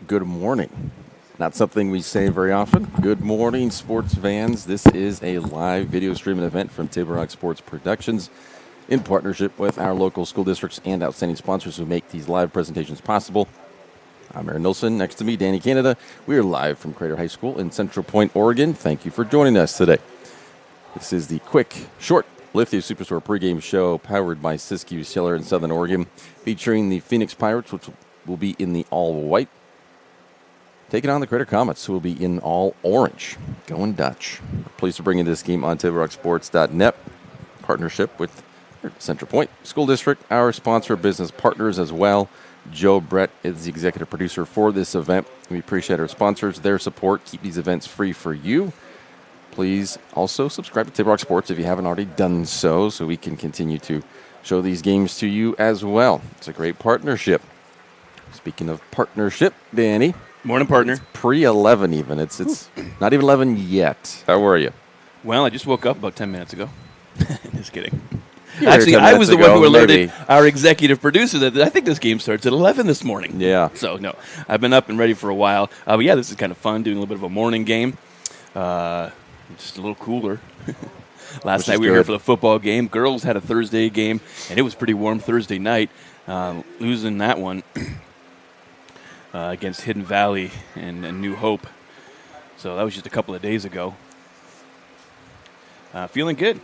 good morning. Not something we say very often. Good morning, sports fans. This is a live video streaming event from Table Rock Sports Productions in partnership with our local school districts and outstanding sponsors who make these live presentations possible. I'm Aaron Nilsson. Next to me, Danny Canada. We are live from Crater High School in Central Point, Oregon. Thank you for joining us today. This is the quick, short Lithia Superstore pregame show powered by Siskiyou Steller in Southern Oregon, featuring the Phoenix Pirates, which will be in the all-white, taking on the Crater Comets, who will be in all-orange. Going Dutch. We're pleased to bring in this game on TableRockSports.net, partnership with Central Point School District, our sponsor business partners as well. Joe Brett is the executive producer for this event. We appreciate our sponsors, their support, keep these events free for you. Please also subscribe to Table Rock Sports if you haven't already done so we can continue to show these games to you as well. It's a great partnership. Speaking of partnership, Danny. Morning, partner. It's pre-11 even. It's not even 11 yet. How are you? Well, I just woke up about 10 minutes ago. Just kidding. Here Actually, 10 I was the minutes one who ago, alerted maybe. our executive producer that I think this game starts at 11 this morning. Yeah. So, no, I've been up and ready for a while. But, yeah, this is kind of fun, doing a little bit of a morning game. Just a little cooler. Last night we were here for the football game. Girls had a Thursday game, and it was pretty warm Thursday night, losing that one against Hidden Valley and New Hope. So that was just a couple of days ago. Feeling good.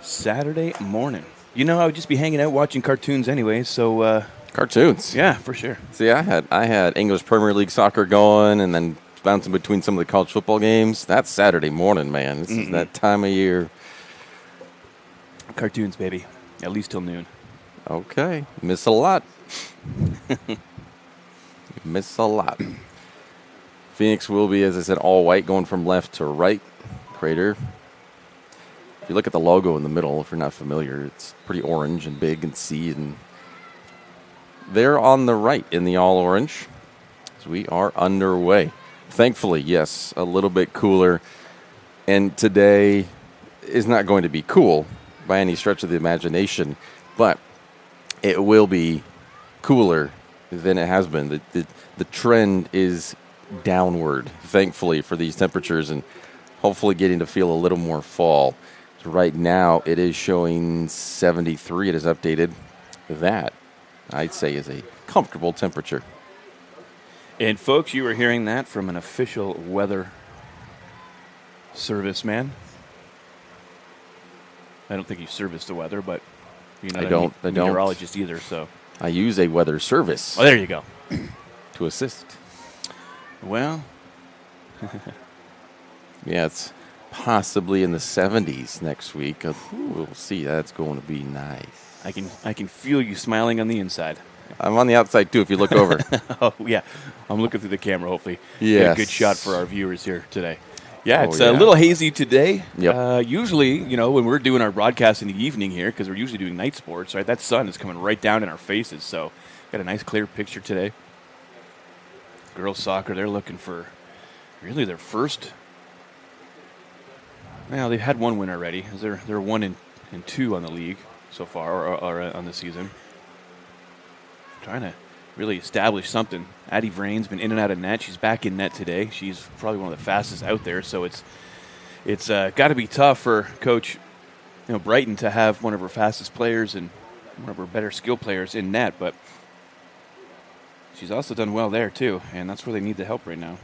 Saturday morning. You know, I would just be hanging out watching cartoons anyway, so... Cartoons. Yeah, for sure. See, I had English Premier League soccer going and then bouncing between some of the college football games. That's Saturday morning, man. This is that time of year. Cartoons, baby. At least till noon. Okay. Miss a lot. Miss a lot. Phoenix will be, as I said, all white going from left to right. Crater. If you look at the logo in the middle, if you're not familiar, it's pretty orange and big and C. And they're on the right in the all orange. So we are underway. Thankfully, yes, a little bit cooler. And today is not going to be cool by any stretch of the imagination, but it will be cooler than it has been. The trend is downward, thankfully, for these temperatures, and hopefully getting to feel a little more fall. So right now, it is showing 73. It is updated. That, I'd say, is a comfortable temperature. And, folks, you were hearing that from an official weather service man. I don't think you service the weather, but you're not a meteorologist either, so. I use a weather service. Oh, there you go. To assist. Well. Yeah, it's possibly in the 70s next week. We'll see. That's going to be nice. I can feel you smiling on the inside. I'm on the outside, too, if you look over. Oh, yeah. I'm looking through the camera, hopefully. Yes. Get a good shot for our viewers here today. Yeah, it's a little hazy today. Yep. Usually, you know, when we're doing our broadcast in the evening here, because we're usually doing night sports, right, that sun is coming right down in our faces. So, got a nice clear picture today. Girls soccer, they're looking for really their first. Well, they've had one win already. They're 1-2 on the league so far, or on the season. Trying to really establish something. Addie Vrain's been in and out of net. She's back in net today. She's probably one of the fastest out there. So it's got to be tough for Coach Brighton to have one of her fastest players and one of her better skill players in net. But she's also done well there too, and that's where they need the help right now.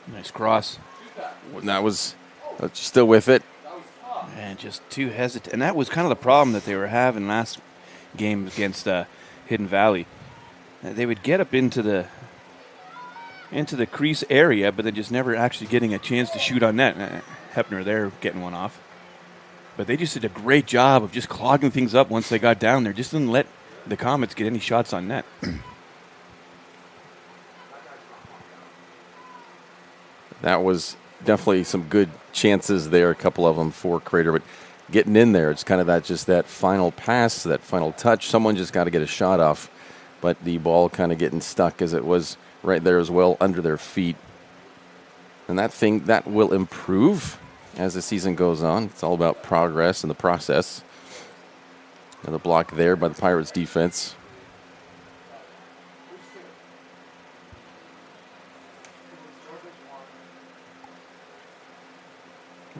Nice cross. That was still with it. And just too hesitant. And that was kind of the problem that they were having last game against Hidden Valley. They would get up into the crease area, but then just never actually getting a chance to shoot on net. Hepner there getting one off. But they just did a great job of just clogging things up once they got down there. Just didn't let the Comets get any shots on net. That was definitely some good chances there, a couple of them for Crater, but getting in there, it's kind of that final pass, that final touch. Someone just got to get a shot off, but the ball kind of getting stuck as it was right there as well under their feet. And that will improve as the season goes on. It's all about progress and the process. Another block there by the Pirates defense.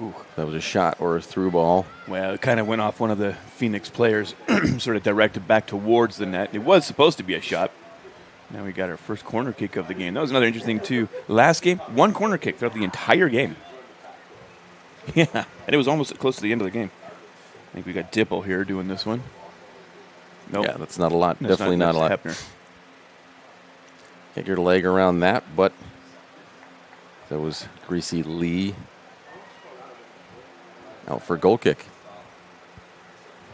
Ooh, that was a shot or a through ball. Well, it kind of went off one of the Phoenix players, sort of directed back towards the net. It was supposed to be a shot. Now we got our first corner kick of the game. That was another interesting, too. Last game, one corner kick throughout the entire game. Yeah, and it was almost close to the end of the game. I think we got Dipple here doing this one. Nope. Yeah, that's not a lot. That's Definitely not a lot. Hepner. Get your leg around that, but that was Greasy Lee out for a goal kick.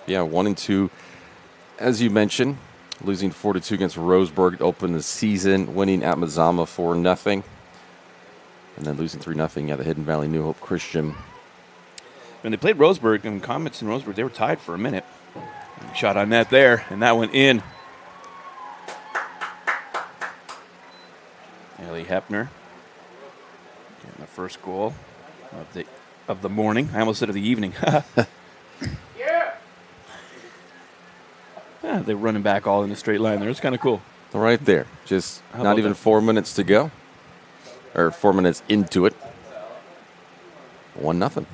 Yeah, 1-2. As you mentioned, losing 4-2 against Roseburg to open the season, winning at Mazama 4-0, and then losing 3-0 at the Hidden Valley New Hope Christian. When they played Roseburg, and Comets in Roseburg, they were tied for a minute. Shot on net there, and that went in. Ellie Hepner getting the first goal of the morning. I almost said of the evening. Yeah, they're running back all in a straight line there. It's kind of cool. Right there. Just not even 4 minutes to go. Or 4 minutes into it. 1-0.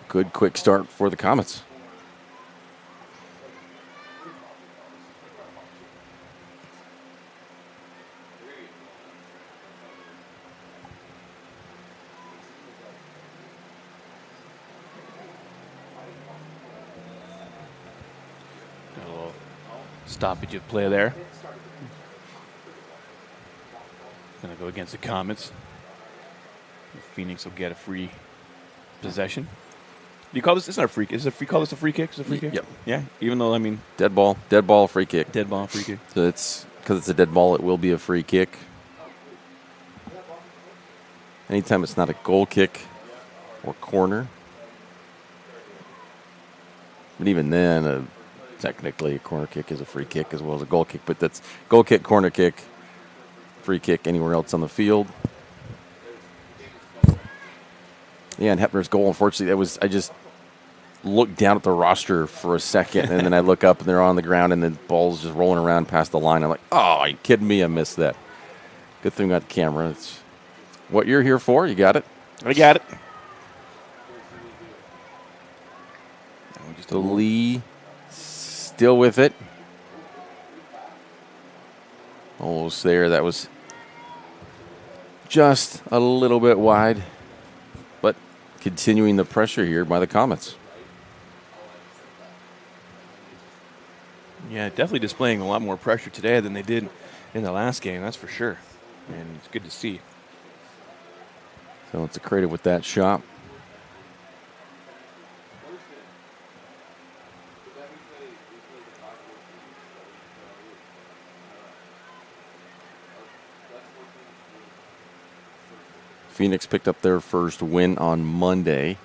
Good quick start for the Comets. A little stoppage of play there. Going to go against the Comets. Phoenix will get a free possession. Do you call this? It's not a free kick. Is it free? Call this a free kick? Is it a free kick? Yep. Yeah. Even though dead ball, free kick. Dead ball, free kick. So it's because it's a dead ball, it will be a free kick. Anytime it's not a goal kick or corner, but even then, technically a corner kick is a free kick as well as a goal kick. But that's goal kick, corner kick, free kick anywhere else on the field. Yeah, and Hepner's goal, unfortunately, I just looked down at the roster for a second, and then I look up, and they're on the ground, and the ball's just rolling around past the line. I'm like, oh, are you kidding me? I missed that. Good thing we got the camera. It's what you're here for. You got it? I got it. Just Lee still with it. Almost there. That was just a little bit wide. But continuing the pressure here by the Comets. Yeah, definitely displaying a lot more pressure today than they did in the last game, that's for sure. And it's good to see. So it's a credit with that shot. Phoenix picked up their first win on Monday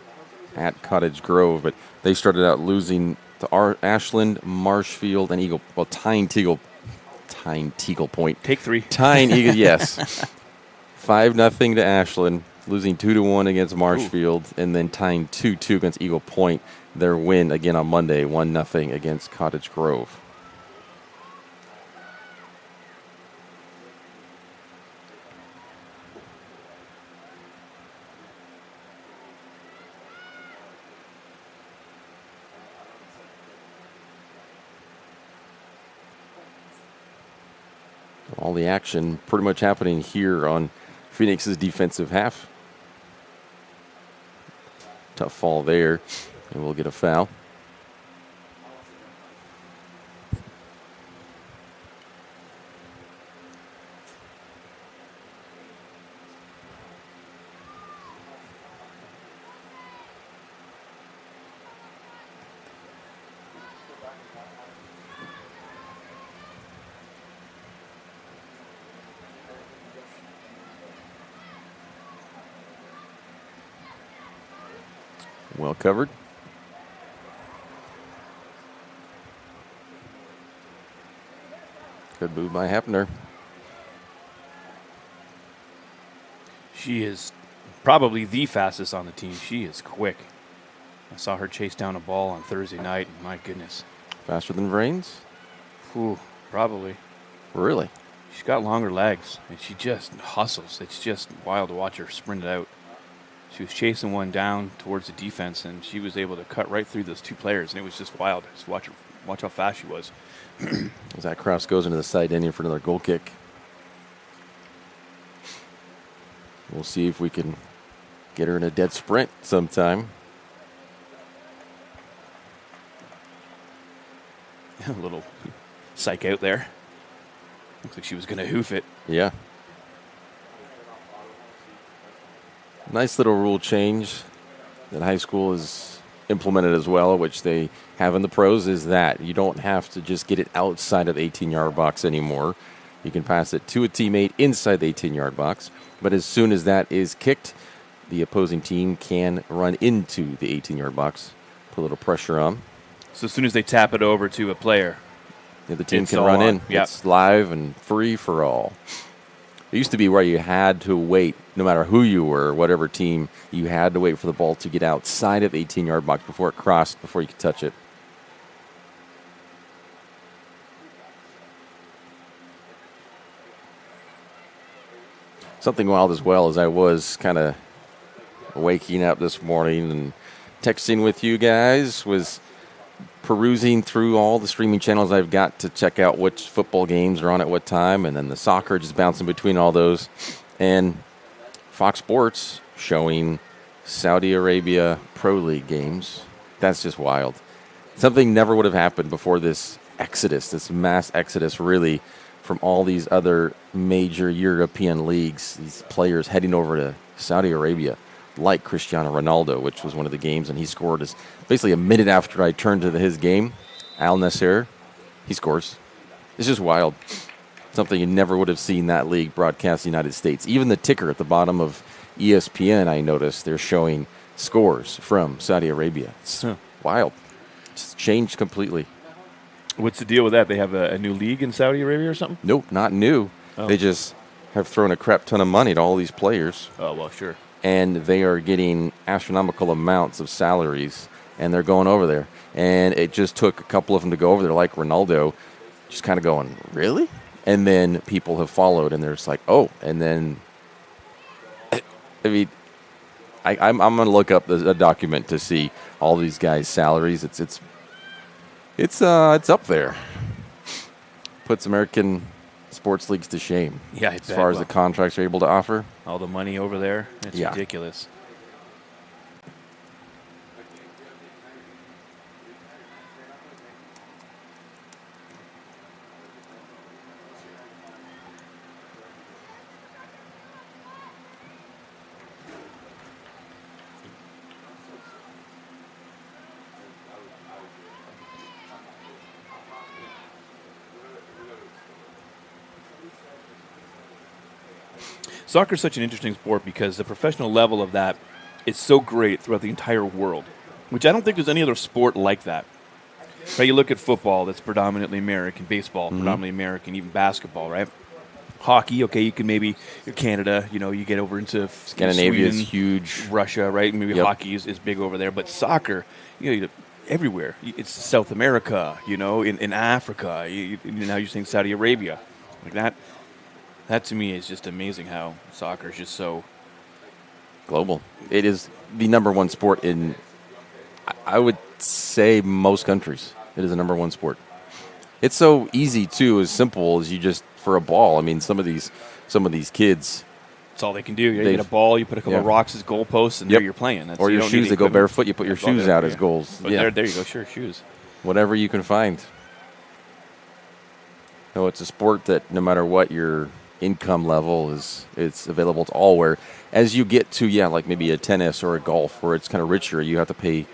at Cottage Grove, but they started out losing to Ashland, Marshfield, and Tyne Teagle Point. Take three. Tyne Eagle, yes. 5-0 to Ashland, losing 2-1 against Marshfield, and then tying 2-2 against Eagle Point. Their win again on Monday, 1-0 against Cottage Grove. All the action pretty much happening here on Phoenix's defensive half. Tough fall there, and we'll get a foul. Well covered. Good move by Hepner. She is probably the fastest on the team. She is quick. I saw her chase down a ball on Thursday night, and my goodness. Faster than Vrains? Ooh, probably. Really? She's got longer legs, and she just hustles. It's just wild to watch her sprint it out. She was chasing one down towards the defense, and she was able to cut right through those two players, and it was just wild. Just watch how fast she was. Zach Kraus goes into the side ending for another goal kick. We'll see if we can get her in a dead sprint sometime. A little psych out there. Looks like she was going to hoof it. Yeah. Nice little rule change that high school has implemented as well, which they have in the pros, is that you don't have to just get it outside of the 18-yard box anymore. You can pass it to a teammate inside the 18-yard box, but as soon as that is kicked, the opposing team can run into the 18-yard box, put a little pressure on. So as soon as they tap it over to a player, the team it's can all run on. in. Yep. It's live and free for all. It used to be where you had to wait, no matter who you were, whatever team, you had to wait for the ball to get outside of the 18-yard box before it crossed, before you could touch it. Something wild as well as I was kind of waking up this morning and texting with you guys, was perusing through all the streaming channels I've got to check out which football games are on at what time, and then the soccer, just bouncing between all those. And Fox Sports showing Saudi Arabia Pro League games. That's just wild. Something never would have happened before this exodus, this mass exodus, really, from all these other major European leagues, these players heading over to Saudi Arabia, like Cristiano Ronaldo, which was one of the games, and he scored basically a minute after I turned to his game. Al Nasser, he scores. It's just wild. Something you never would have seen that league broadcast in the United States. Even the ticker at the bottom of ESPN, I noticed, they're showing scores from Saudi Arabia. It's wild. It's changed completely. what's the deal with that? They have a new league in Saudi Arabia or something? Nope, not new. Oh. They just have thrown a crap ton of money at all these players. Oh, well, sure. And they are getting astronomical amounts of salaries, and they're going over there. And it just took a couple of them to go over there, like Ronaldo, just kind of going, really? And then people have followed, and they're just like, oh. And then, I mean, I'm going to look up a document to see all these guys' salaries. It's up there. Puts American sports leagues to shame. Yeah, as far as the contracts are able to offer. All the money over there, it's ridiculous. Soccer is such an interesting sport because the professional level of that is so great throughout the entire world, which I don't think there's any other sport like that. Right? You look at football, that's predominantly American, baseball, predominantly American, even basketball, right? Hockey, okay, you can maybe, Canada, you get over into Scandinavia Sweden, is huge. Russia, right? Maybe hockey is big over there, but soccer, everywhere. It's South America, in Africa, now you're saying Saudi Arabia, like that. That, to me, is just amazing how soccer is just so global. It is the number one sport in, I would say, most countries. It is the number one sport. It's so easy, too, as simple as you just, for a ball. I mean, some of these kids. That's all they can do. You get a ball, you put a couple of rocks as goalposts, and there you're playing. Or your shoes, they go barefoot, you put your shoes out as goals. But there you go, sure, shoes. Whatever you can find. No, it's a sport that no matter what your income level is, it's available to all. Where as you get to like maybe a tennis or a golf where it's kind of richer, you have to pay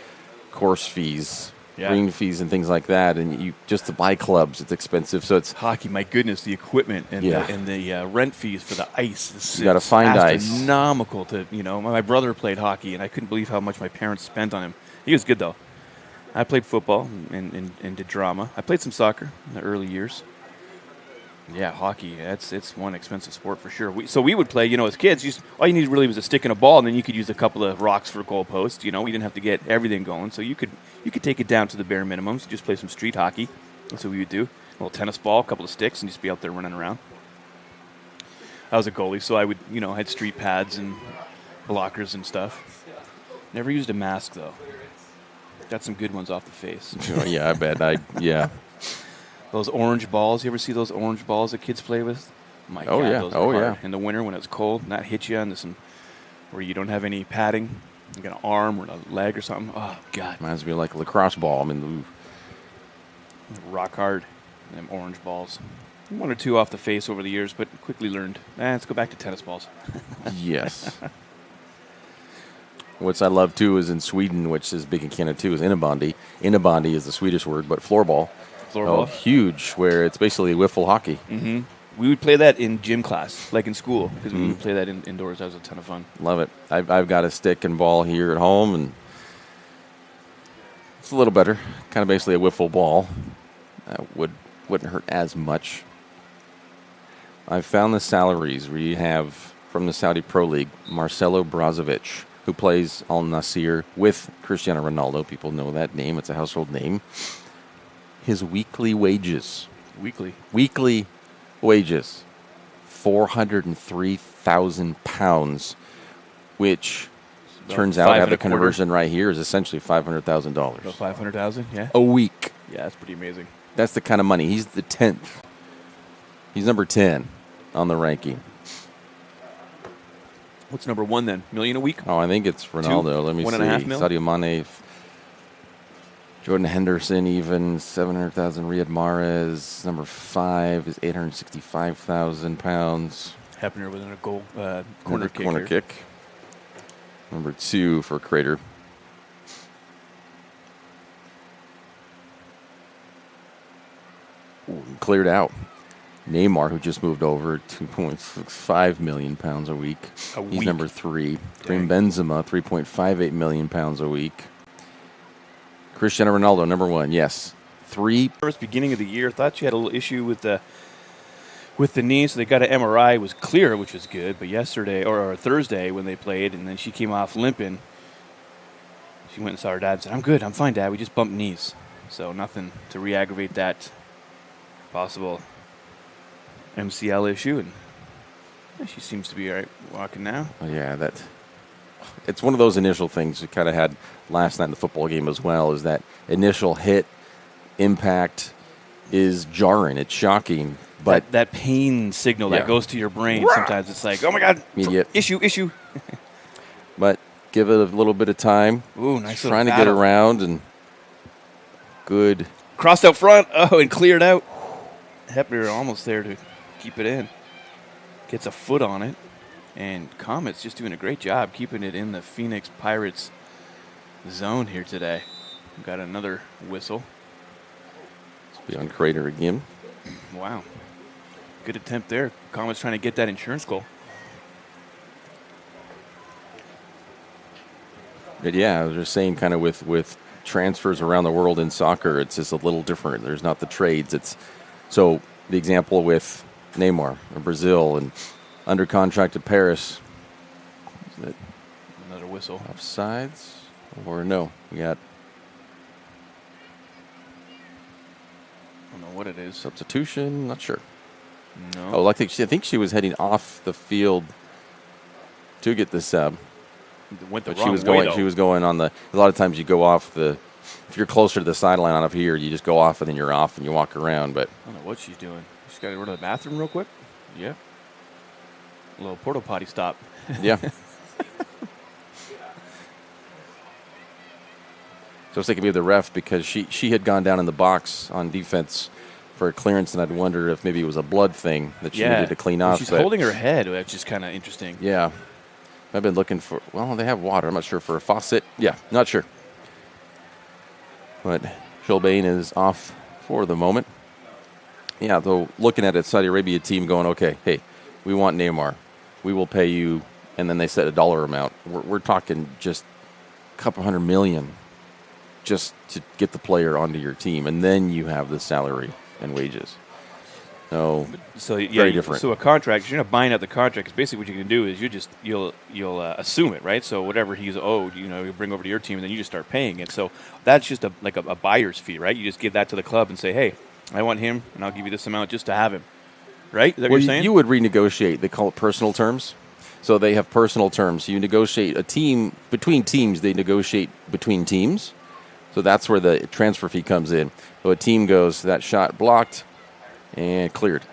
course fees, green fees, and things like that, and you just to buy clubs, it's expensive. So it's hockey. My goodness, the equipment and the rent fees for the ice. You got to find ice. Astronomical to My brother played hockey, and I couldn't believe how much my parents spent on him. He was good though. I played football and did drama. I played some soccer in the early years. Yeah, hockey. It's one expensive sport for sure. So we would play, as kids. All you needed really was a stick and a ball, and then you could use a couple of rocks for goalposts. We didn't have to get everything going, so you could take it down to the bare minimums. Just play some street hockey. That's what we would do. A little tennis ball, a couple of sticks, and just be out there running around. I was a goalie, so I would, had street pads and blockers and stuff. Never used a mask though. Got some good ones off the face. Yeah, I bet. Yeah. Those orange balls. You ever see those orange balls that kids play with? My God, yeah. those are hard. In the winter when it's cold, and that hits you into some where you don't have any padding. You got an arm or a leg or something. Oh, God. Reminds me of like a lacrosse ball. I mean, rock hard, them orange balls. One or two off the face over the years, but quickly learned. Let's go back to tennis balls. yes. What I love, too, is in Sweden, which is big in Canada, too, is innebandy. Innebandy is the Swedish word, but floorball. Floorball. Huge, where it's basically wiffle hockey. Mm-hmm. We would play that in gym class, like in school, because we would play that indoors. That was a ton of fun. Love it. I've got a stick and ball here at home, and it's a little better. Kind of basically a wiffle ball. Wouldn't hurt as much. I've found the salaries. We have, from the Saudi Pro League, Marcelo Brozovic, who plays Al Nassr with Cristiano Ronaldo. People know that name. It's a household name. His weekly wages. Weekly wages, £403,000, which turns out, at the conversion right here, is essentially $500,000. About $500,000, yeah. A week. Yeah, that's pretty amazing. That's the kind of money. He's the 10th. He's number 10 on the ranking. What's number one then? $1 million a week? Oh, I think it's Ronaldo. Let me see. $1.5 million? Sadio Mane, Jordan Henderson, even $700,000. Riyad Mahrez, number 5, is £865,000. Hepner with a goal corner kick. Corner kick. Number 2 for Crater. Ooh, cleared out. Neymar, who just moved over, £2.65 million a week. He's number 3. Karim Benzema, £3.58 million a week. Cristiano Ronaldo, number 1, yes. 3. First beginning of the year, thought she had a little issue with the knee, so they got an MRI. It was clear, which was good. But yesterday, or Thursday, when they played, and then she came off limping, she went and saw her dad and said, "I'm good, I'm fine, Dad. We just bumped knees." So nothing to re-aggravate that possible MCL issue. And she seems to be all right walking now. Oh, yeah, it's one of those initial things we kind of had last night in the football game as well, is that initial hit impact is jarring. It's shocking. But that pain signal that goes to your brain, sometimes it's like, oh, my God, immediate. Issue. But give it a little bit of time. Ooh, nice. Trying to get around, and good. Crossed out front. Oh, and cleared out. Hepner almost there to keep it in. Gets a foot on it. And Comet's just doing a great job keeping it in the Phoenix Pirates zone here today. We've got another whistle. Let's be on Crater again. Wow. Good attempt there. Comet's trying to get that insurance goal. But yeah, I was just saying, kind of with transfers around the world in soccer, it's just a little different. There's not the trades. So the example with Neymar or Brazil and under contract to Paris. Is that another whistle? Offsides or no? We got. I don't know what it is. Substitution. Not sure. No. Oh, I think she was heading off the field to get the sub. Went the But wrong she was way, going. though. She was going on the. A lot of times you go off the. If you're closer to the sideline on up here, you just go off and then you're off and you walk around. But I don't know what she's doing. She's got to go to the bathroom real quick. Yeah. A little porta potty stop. yeah. So I was thinking maybe the ref, because she had gone down in the box on defense for a clearance, and I'd wonder if maybe it was a blood thing that she needed to clean off. She's holding her head, which is kind of interesting. Yeah. I've been looking for, well, they have water. I'm not sure, for a faucet. Yeah, not sure. But Shilbane is off for the moment. Yeah, though, looking at it, Saudi Arabia team going, okay, hey, we want Neymar. We will pay you. And then they set a dollar amount. We're talking just a couple $100 million just to get the player onto your team. And then you have the salary and wages. So yeah, very different. So a contract, you're not buying out the contract. 'Cause basically, what you can do is you'll assume it, right? So whatever he's owed, you bring over to your team, and then you just start paying it. So that's just a buyer's fee, right? You just give that to the club and say, hey, I want him, and I'll give you this amount just to have him, right? Is that what you're saying? You would renegotiate. They call it personal terms. So they have personal terms. You negotiate between teams. They negotiate between teams. So that's where the transfer fee comes in. So a team goes, that shot blocked and cleared.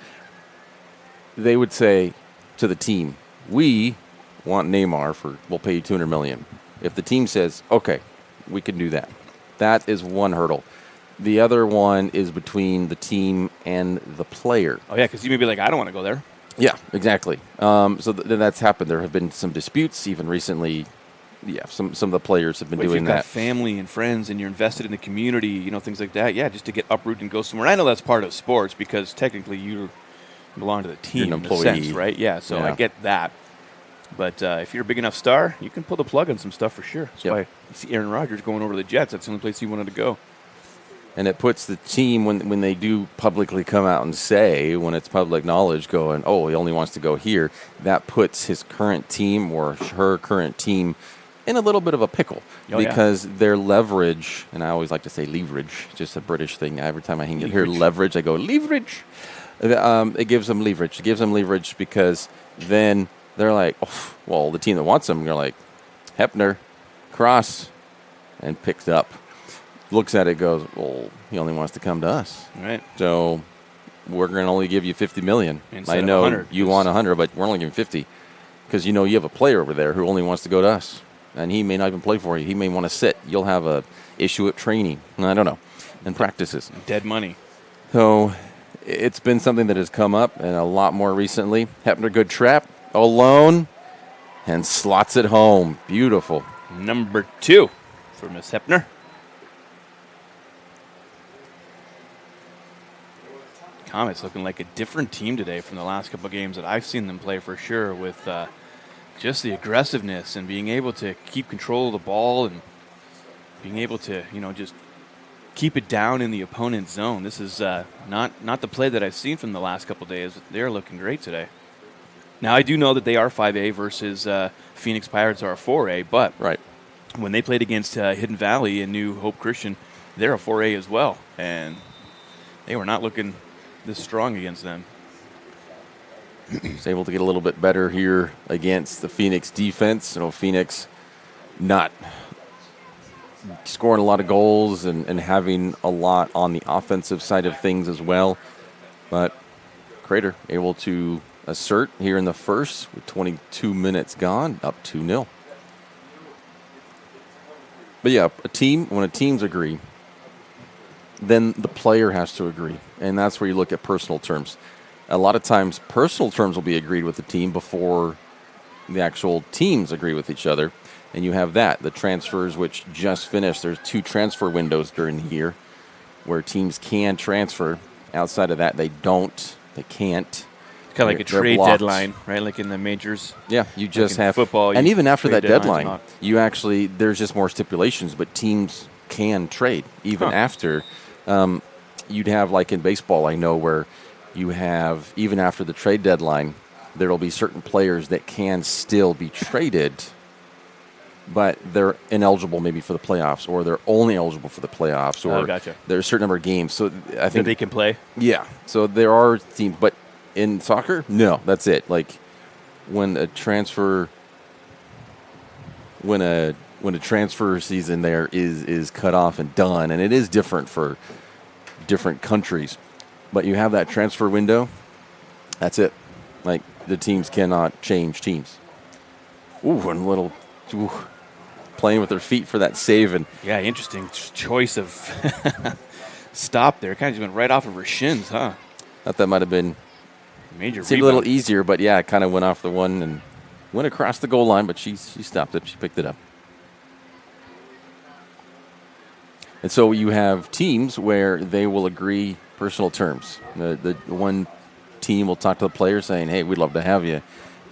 They would say to the team, we want Neymar we'll pay you $200 million. If the team says, okay, we can do that. That is one hurdle. The other one is between the team and the player. Oh, yeah, because you may be like, I don't want to go there. Yeah, exactly. That's happened. There have been some disputes even recently. Yeah, some of the players have been doing if you've that. got family and friends and you're invested in the community, things like that, yeah, just to get uprooted and go somewhere. And I know that's part of sports because technically you belong to the team You're an in a employee. sense, right? Yeah, so Yeah. I get that. But if you're a big enough star, you can pull the plug on some stuff for sure. That's why you see Aaron Rodgers going over to the Jets. That's the only place he wanted to go. And it puts the team, when they do publicly come out and say, when it's public knowledge going, oh, he only wants to go here, that puts his current team or her current team in a little bit of a pickle. Because their leverage, and I always like to say leverage, just a British thing. Every time I hear leverage, I go, leverage. It gives them leverage. It gives them leverage because then they're like, oh, well, the team that wants them, they're like, Hepner, Cross, and picks up. Looks at it, goes, well, he only wants to come to us. Right. So we're going to only give you $50 million. Instead I know of 100, you want 100, but we're only giving 50 because you have a player over there who only wants to go to us, and he may not even play for you. He may want to sit. You'll have a issue at training. I don't know, and practices. Dead money. So it's been something that has come up, and a lot more recently. Hepner, good trap, alone, and slots it home. Beautiful. Number 2 for Miss Hepner. Comets looking like a different team today from the last couple of games that I've seen them play for sure, with just the aggressiveness and being able to keep control of the ball and being able to just keep it down in the opponent's zone. This is not the play that I've seen from the last couple of days. They're looking great today. Now I do know that they are 5A versus Phoenix Pirates are a 4A, but when they played against Hidden Valley and New Hope Christian, they're a 4A as well, and they were not looking this strong against them. He's able to get a little bit better here against the Phoenix defense. Phoenix not scoring a lot of goals and having a lot on the offensive side of things as well. But Crater able to assert here in the first with 22 minutes gone, up 2-0. But yeah, when teams agree, then the player has to agree. And that's where you look at personal terms. A lot of times, personal terms will be agreed with the team before the actual teams agree with each other. And you have the transfers, which just finished. There's 2 transfer windows during the year where teams can transfer. Outside of that, they can't. It's kind of like a trade deadline, right? Like in the majors. Yeah, you just have football. And even after that deadline, there's just more stipulations, but teams can trade even after. You'd have, like in baseball, I know, where you have, even after the trade deadline, there will be certain players that can still be traded, but they're ineligible maybe for the playoffs, or they're only eligible for the playoffs, or there's a certain number of games. So I think that they can play. Yeah. So there are teams, but in soccer, no, that's it. Like when a transfer season there is cut off and done, and it is different for different countries, but you have that transfer window, that's it. Like the teams cannot change teams. Playing with their feet for that save. And yeah, interesting choice of stop there. Kind of just went right off of her shins, huh? Thought that might have been major. Seemed a little easier, but yeah, it kind of went off the one and went across the goal line, but she stopped it. She picked it up. And so you have teams where they will agree personal terms. The one team will talk to the player saying, hey, we'd love to have you.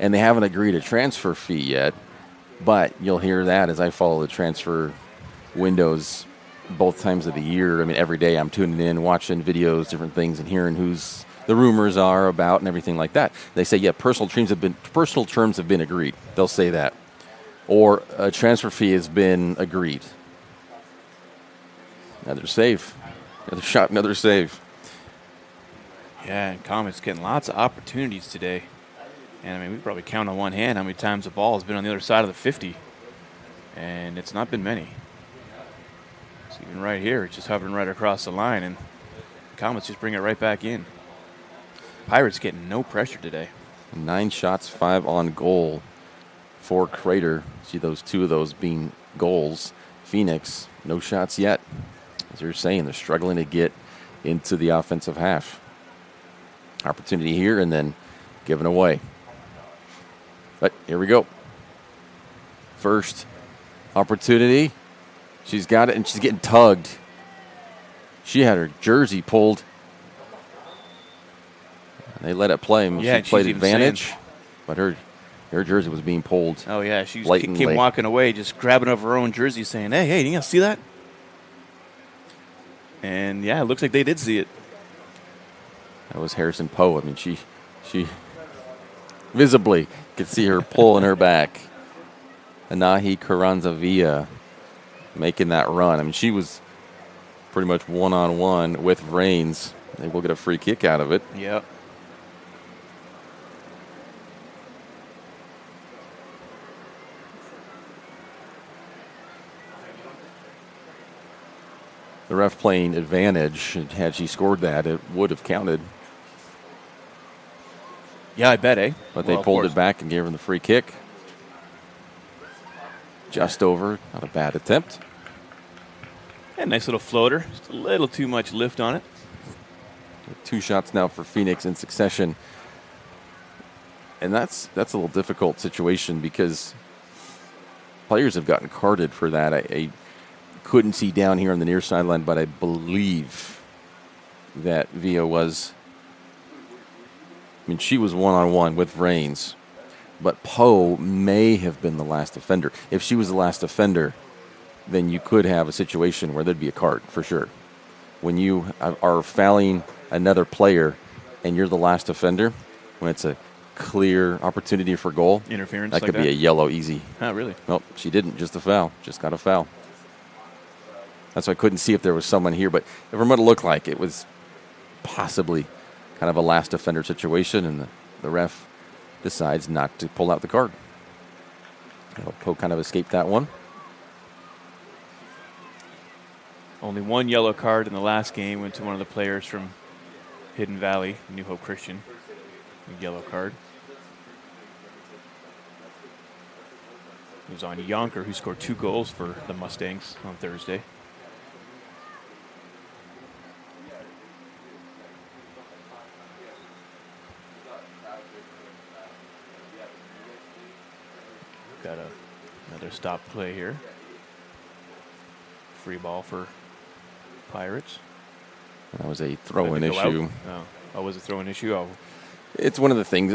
And they haven't agreed a transfer fee yet, but you'll hear that as I follow the transfer windows both times of the year. I mean, every day I'm tuning in, watching videos, different things, and hearing who's the rumors are about and everything like that. They say, yeah, personal terms have been agreed. They'll say that. Or a transfer fee has been agreed. Another save. Another shot, another save. Yeah, and Comet's getting lots of opportunities today. And, I mean, we probably count on one hand how many times the ball has been on the other side of the 50. And it's not been many. So even right here, it's just hovering right across the line. And Comets just bring it right back in. Pirates getting no pressure today. 9 shots, 5 on goal for Crater. See those 2 of those being goals. Phoenix, no shots yet. As you're saying, they're struggling to get into the offensive half. Opportunity here and then given away. But here we go. First opportunity. She's got it and she's getting tugged. She had her jersey pulled. They let it play. Yeah, she played advantage, but her jersey was being pulled. Oh, yeah. She came walking away, just grabbing over her own jersey, saying, hey, you see that? And, yeah, it looks like they did see it. That was Harrison Poe. I mean, she visibly could see her pulling her back. Anahi Carranzavilla making that run. I mean, she was pretty much one-on-one with Reigns. They will get a free kick out of it. Yep. The ref playing advantage. Had she scored that, it would have counted. Yeah, I bet, eh? But they pulled it back and gave her the free kick. Just over. Not a bad attempt. Yeah, nice little floater. Just a little too much lift on it. 2 shots now for Phoenix in succession. And that's a little difficult situation because players have gotten carded for that. I couldn't see down here on the near sideline, but I believe that Villa was. I mean, she was one-on-one with Reigns, but Poe may have been the last offender. If she was the last offender, then you could have a situation where there'd be a card for sure. When you are fouling another player and you're the last offender, when it's a clear opportunity for goal, interference, that could be a yellow easy. Oh, really? Nope, she didn't. Just a foul. Just got a foul. That's why I couldn't see if there was someone here, but from what it looked like, it was possibly kind of a last offender situation, and the ref decides not to pull out the card. Poe kind of escaped that one. Only 1 yellow card in the last game went to one of the players from Hidden Valley, New Hope Christian. A yellow card. It was on Yonker, who scored 2 goals for the Mustangs on Thursday. Got another stop play here. Free ball for Pirates. That was a throw-in issue. Oh, was it throw-in issue? Oh. It's one of the things,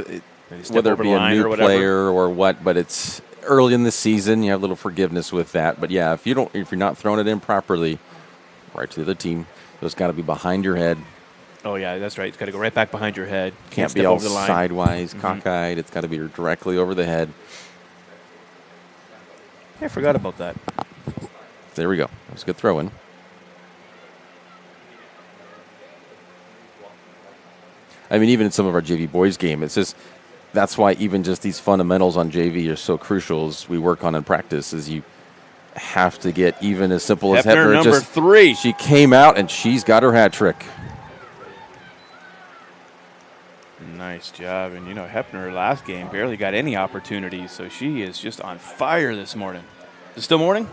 whether it be a new player or what, but it's early in the season. You have a little forgiveness with that. But, yeah, if you're not throwing it in properly, right to the other team, it's got to be behind your head. Oh, yeah, that's right. It's got to go right back behind your head. Can't be all sidewise, cockeyed. It's got to be directly over the head. I forgot about that. There we go. That was a good throw-in. I mean, even in some of our JV boys game, it's just that's why even just these fundamentals on JV are so crucial as we work on in practice. Is you have to get even as simple as Hepner, number 3. She came out and she's got her hat trick. Nice job. And, Hepner last game barely got any opportunities, so she is just on fire this morning. Is it still morning?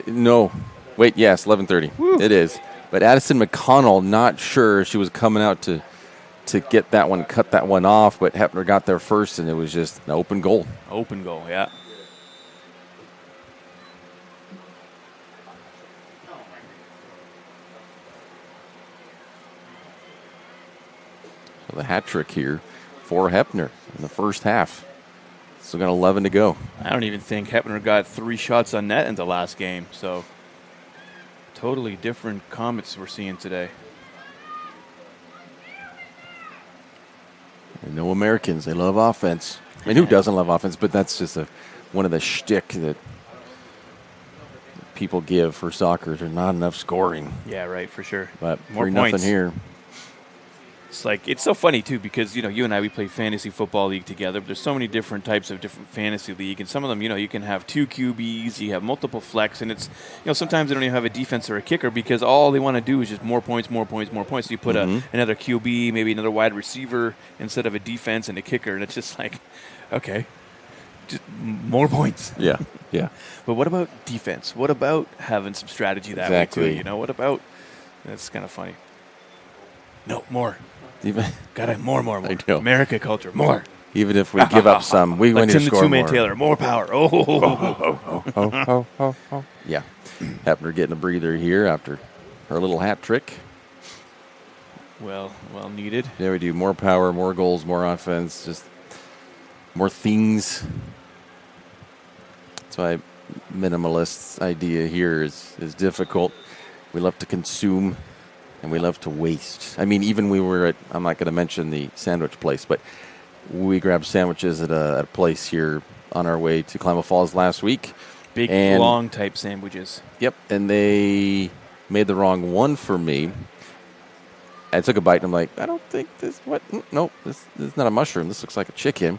No. Wait, yes, 11:30. It is. But Addison McConnell, not sure she was coming out to get that one, cut that one off, but Hepner got there first, and it was just an open goal. Open goal, yeah. So the hat trick here for Hepner in the first half. Still got 11 to go. I don't even think Hepner got 3 shots on net in the last game, so totally different Comets we're seeing today. And no Americans. They love offense. I mean, who doesn't love offense? But that's just one of the shtick that people give for soccer. There's not enough scoring. Yeah, right, for sure. But More 3-0 points here. It's like, it's so funny too, because you and I, we play fantasy football league together, but there's so many different types of different fantasy league, and some of them, you can have 2 QBs, you have multiple flex, and it's, sometimes they don't even have a defense or a kicker because all they want to do is just more points, more points, more points. So you put another QB, maybe another wide receiver instead of a defense and a kicker, and it's just like, okay, just more points. Yeah, yeah. But what about defense? What about having some strategy that way too? What about, that's kind of funny. No, more. Gotta more. I know. America culture, more. Even if we give up some, we win to Tim the score Two-Man more. Taylor, more power. Yeah. Hepner getting a breather here after her little hat trick. Well needed. There we do. More power, more goals, more offense, just more things. That's why minimalist's idea here is difficult. We love to consume. And we love to waste. I mean, even we were at, I'm not going to mention the sandwich place, but we grabbed sandwiches at a place here on our way to Klamath Falls last week. Big, long type sandwiches. Yep, and they made the wrong one for me. I took a bite, and I'm like, I don't think this, nope, this is not a mushroom. This looks like a chicken.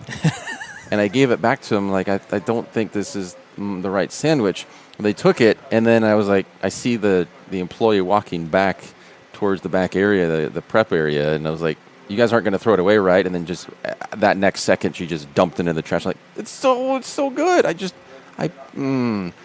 And I gave it back to them, like, I don't think this is the right sandwich. And they took it, and then I was like, I see the employee walking back towards the back area, the prep area, and I was like, you guys aren't going to throw it away, right? And then just that next second, she just dumped it in the trash. I'm like, it's so good.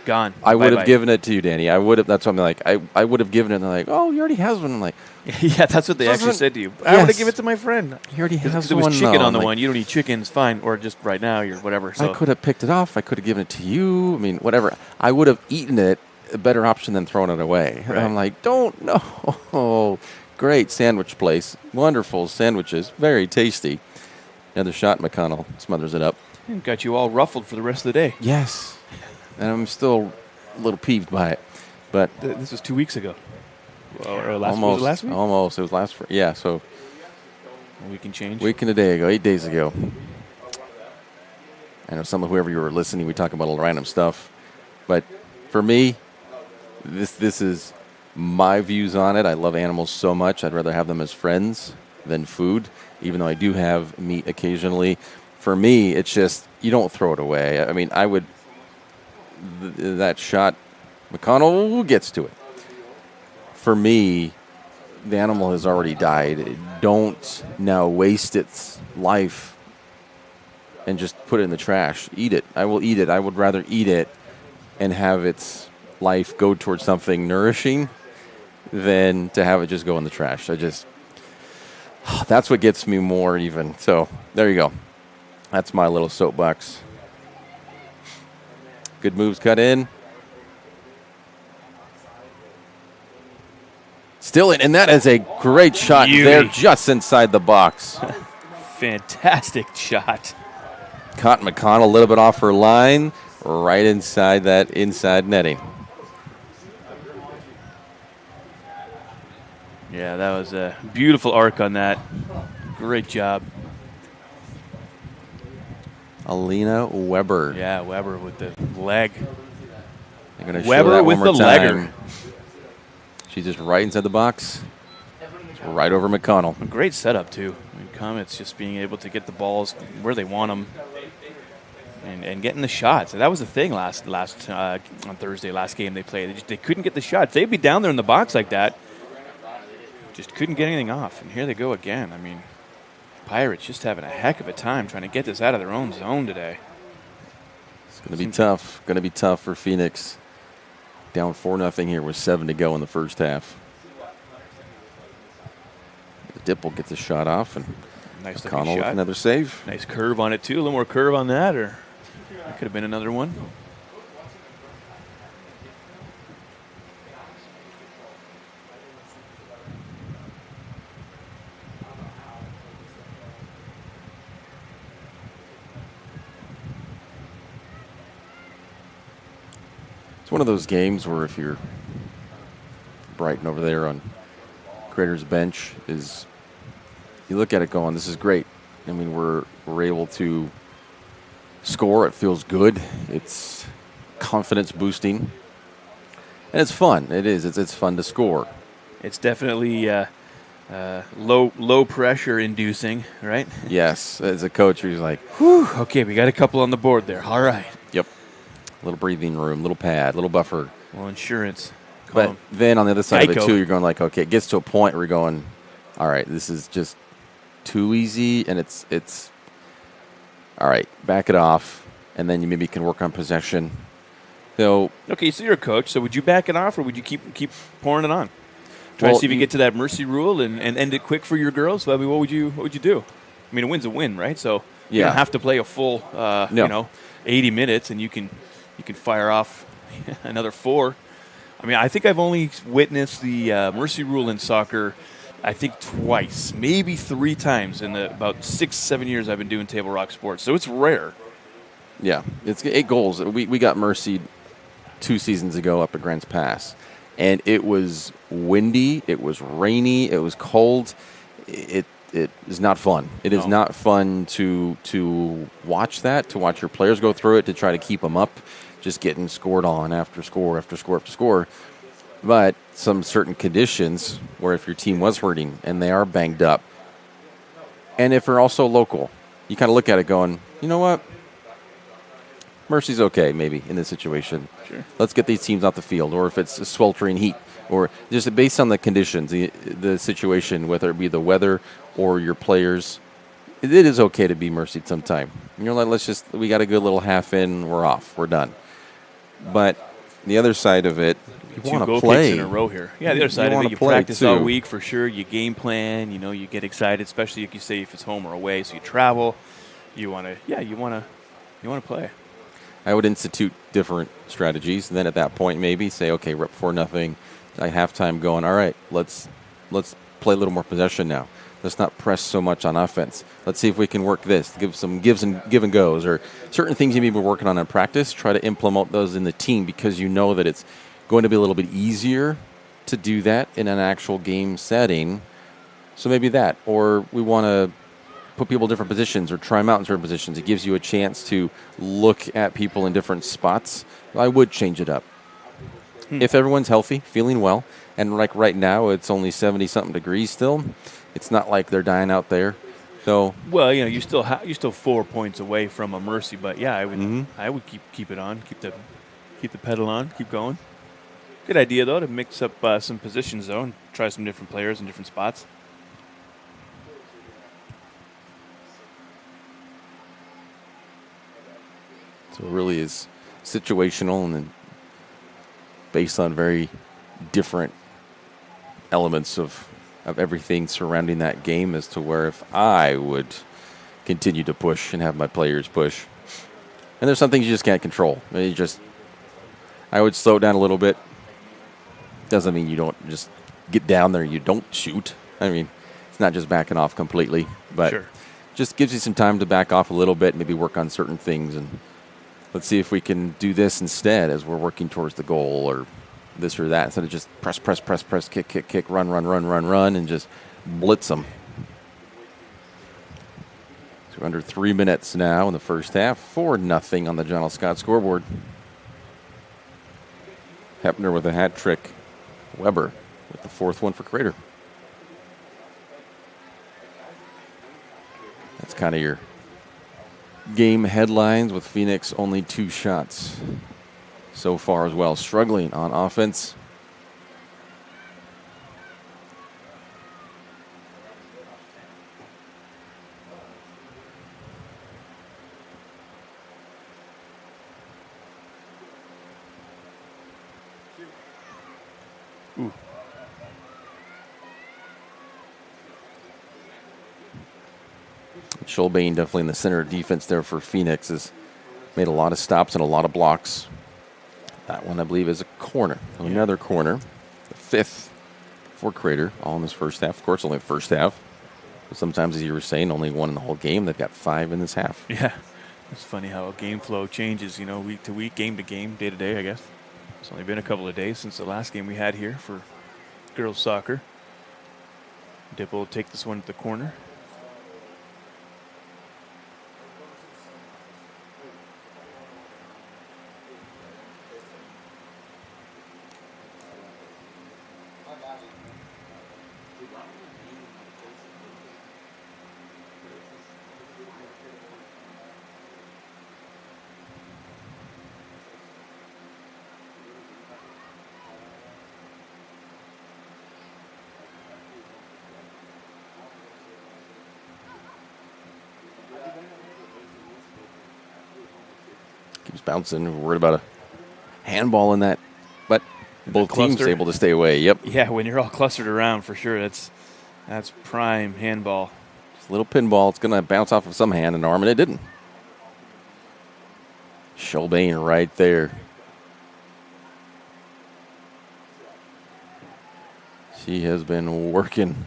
Gone. I would have given it to you, Danny. I would have. That's what I'm like. I would have given it. And they're like, oh, you already has one. I'm like, yeah, that's what they actually said to you. I would have given it to my friend. He already has one. Because it was chicken on the one. You don't eat chickens, fine, or just right now, you're whatever. So I could have picked it off. I could have given it to you. I mean, whatever. I would have eaten it. A better option than throwing it away. Right. And I'm like, don't know. Great sandwich place. Wonderful sandwiches. Very tasty. Another shot. McConnell smothers it up. got you all ruffled for the rest of the day. Yes. And I'm still a little peeved by it. But This was 2 weeks ago. Or almost. Was it last week? Almost. It was last. Yeah. So A week and change. week and a day ago. 8 days ago. I know whoever you were listening, we talk about a little random stuff. But for me, this is my views on it. I love animals so much. I'd rather have them as friends than food, even though I do have meat occasionally. For me, it's just, you don't throw it away. I mean, I would, that shot, McConnell gets to it. For me, the animal has already died. Don't now waste its life and just put it in the trash. Eat it. I will eat it. I would rather eat it and have its life go towards something nourishing than to have it just go in the trash. That's what gets me more even. So there you go. That's my little soapbox. Good moves cut in. Still in, and that is a great shot there just inside the box. Fantastic shot. Caught McConnell a little bit off her line, right inside that inside netting. Yeah, that was a beautiful arc on that. Great job. Alina Weber. Yeah, Weber with the leg. I'm going to show Weber that with one more the time. legger. She's just right inside the box. Right over McConnell. A great setup, too. I mean, Comets just being able to get the balls where they want them and getting the shots. And that was the thing last on Thursday, last game they played. They couldn't get the shots. They'd be down there in the box like that. Just couldn't get anything off. And here they go again. I mean, Pirates just having a heck of a time trying to get this out of their own zone today. It's going to be tough. Going to be tough for Phoenix. Down 4-0 here with 7 to go in the first half. Dipple gets a shot off, and Nice looking McConnell with shot. another save. Nice curve on it, too. A little more curve on that, or that could have been another one. It's one of those games where if you're Brighton over there on Crater's bench, is you look at it going, this is great. I mean, we're able to score. It feels good. It's confidence boosting, and it's fun. It is. It's fun to score. It's definitely low pressure inducing, right? Yes, as a coach, you're like, Whew, okay, we got a couple on the board there. All right. yep, little breathing room, little pad, little buffer. Well, insurance. But then on the other side of it Geico. too, you're going like, okay, it gets to a point where you're going, all right, this is just too easy, and it's all right, back it off, and then you maybe can work on possession. So Okay, so you're a coach. So would you back it off, or would you keep pouring it on? Try Well, to see if you get to that mercy rule and end it quick for your girls. I mean, what would you do? I mean, a win's a win, right? So you Yeah. don't have to play a full, No. 80 minutes, and you can fire off another 4. I mean, I think I've only witnessed the mercy rule in soccer, I think twice, maybe 3 times in the about 6-7 years I've been doing Table Rock sports. So it's rare. yeah, it's 8 goals. We got mercied 2 seasons ago up at Grants Pass, and it was windy, it was rainy, it was cold. It is not fun. It is No. not fun to watch that, to watch your players go through it, to try to keep them up, just getting scored on after score after score after score. But some certain conditions where if your team was hurting and they are banged up, and if they're also local, you kind of look at it going, you know what? Mercy's okay, maybe, in this situation. Sure. Let's get these teams off the field, or if it's a sweltering heat, or just based on the conditions, the situation, whether it be the weather or your players, it is okay to be mercied sometime. You're like, we got a good little half in, we're off, we're done. But the other side of it, you 2 want goal to play. kicks in a row here. Yeah, the other side of wanna it, you play, practice all too. week for sure. You game plan. You get excited, especially like you say if it's home or away. So you travel. You want to play. I would institute different strategies, and then at that point, maybe say, okay, we're up 4-0 at halftime. Going, all right, let's play a little more possession now. Let's not press so much on offense. Let's see if we can work this. Give some give and goes, or certain things you may be working on in practice. Try to implement those in the team because you know that it's going to be a little bit easier to do that in an actual game setting. So maybe that, or we want to put people in different positions or try them out in certain positions. It gives you a chance to look at people in different spots. I would change it up. If everyone's healthy, feeling well, and like right now it's only 70-something degrees still, it's not like they're dying out there. So Well, you're still 4 points away from a mercy, but yeah, I would keep it on, keep the pedal on, keep going. Good idea though to mix up some positions though and try some different players in different spots. So it really is situational and then based on very different elements of everything surrounding that game as to where if I would continue to push and have my players push. And there's some things you just can't control. I would slow it down a little bit. Doesn't mean you don't just get down there and you don't shoot. I mean, it's not just backing off completely, but Sure. just gives you some time to back off a little bit, maybe work on certain things, and let's see if we can do this instead as we're working towards the goal or this or that, instead of just press, kick, run, and just blitz them. So we're under 3 minutes now in the first half, 4-0 on the John L. Scott scoreboard. Hepner with a hat trick. Weber with the 4th one for Crater. That's kind of your game headlines, with Phoenix only 2 shots so far as well. Struggling on offense. Ooh. Schulbane definitely in the center of defense there for Phoenix has made a lot of stops and a lot of blocks. That one, I believe, is a corner. Another corner. The 5th for Crater, all in this first half. Of course, only the first half. But sometimes, as you were saying, only 1 in the whole game. They've got 5 in this half. Yeah. It's funny how a game flow changes, week to week, game to game, day to day, I guess. It's only been a couple of days since the last game we had here for girls soccer. Dipple will take this one to the corner. He's bouncing, worried about a handball in that. But both teams able to stay away. Yep. Yeah, when you're all clustered around, for sure, that's prime handball. Just a little pinball. It's going to bounce off of some hand and arm, and it didn't. Schulbane right there. She has been working.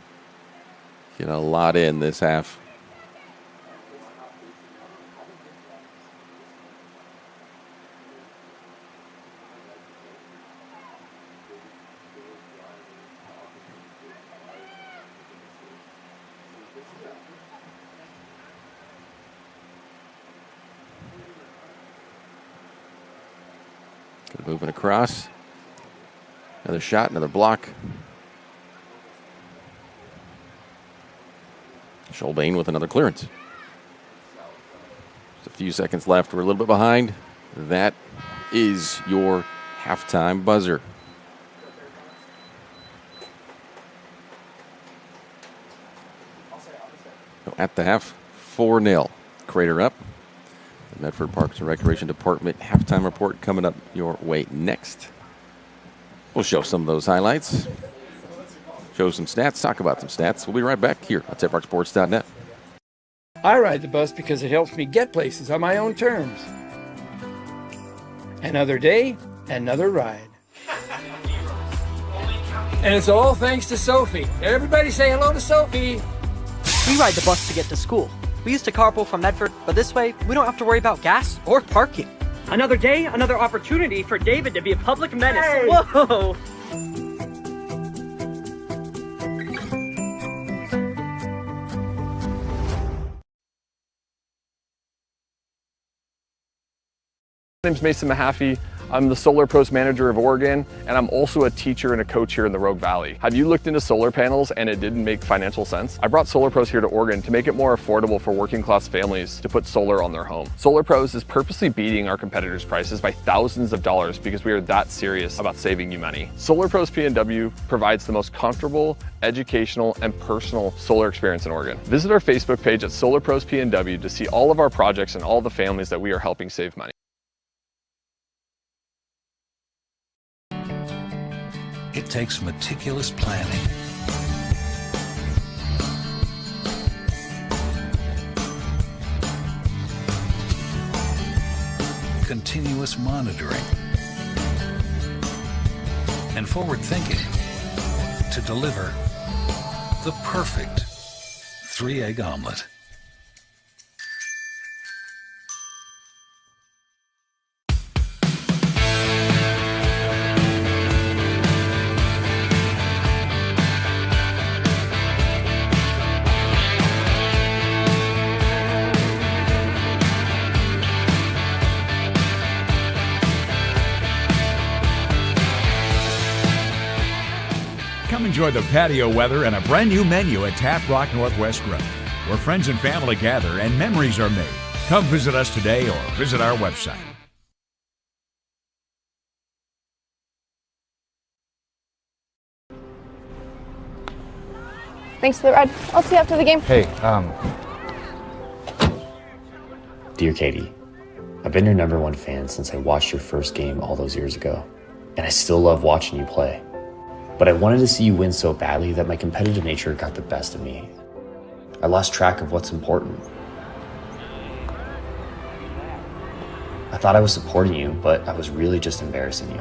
Get a lot in this half. Moving across. Another shot, another block. Schulbane with another clearance. Just a few seconds left. We're a little bit behind. That is your halftime buzzer. At the half, 4-0. Crater up. The Medford Parks and Recreation Department halftime report coming up your way next. We'll show some of those highlights, show some stats, talk about some stats. We'll be right back here on TapeRockSports.net. I ride the bus because it helps me get places on my own terms. Another day, another ride. And it's all thanks to Sophie. Everybody say hello to Sophie. We ride the bus to get to school. We used to carpool from Medford, but this way, we don't have to worry about gas or parking. Another day, another opportunity for David to be a public menace. Hey. Whoa! My name's Mason Mahaffey. I'm the Solar Pros Manager of Oregon, and I'm also a teacher and a coach here in the Rogue Valley. Have you looked into solar panels and it didn't make financial sense? I brought Solar Pros here to Oregon to make it more affordable for working class families to put solar on their home. Solar Pros is purposely beating our competitors' prices by thousands of dollars because we are that serious about saving you money. Solar Pros PNW provides the most comfortable, educational, and personal solar experience in Oregon. Visit our Facebook page at Solar Pros PNW to see all of our projects and all the families that we are helping save money. It takes meticulous planning, continuous monitoring, and forward thinking to deliver the perfect 3-egg omelet. Come enjoy the patio weather and a brand new menu at Tap Rock Northwest Grill, where friends and family gather and memories are made. Come visit us today or visit our website. Thanks for the ride. I'll see you after the game. Hey, Dear Katie, I've been your #1 fan since I watched your first game all those years ago, and I still love watching you play. But I wanted to see you win so badly that my competitive nature got the best of me. I lost track of what's important. I thought I was supporting you, but I was really just embarrassing you.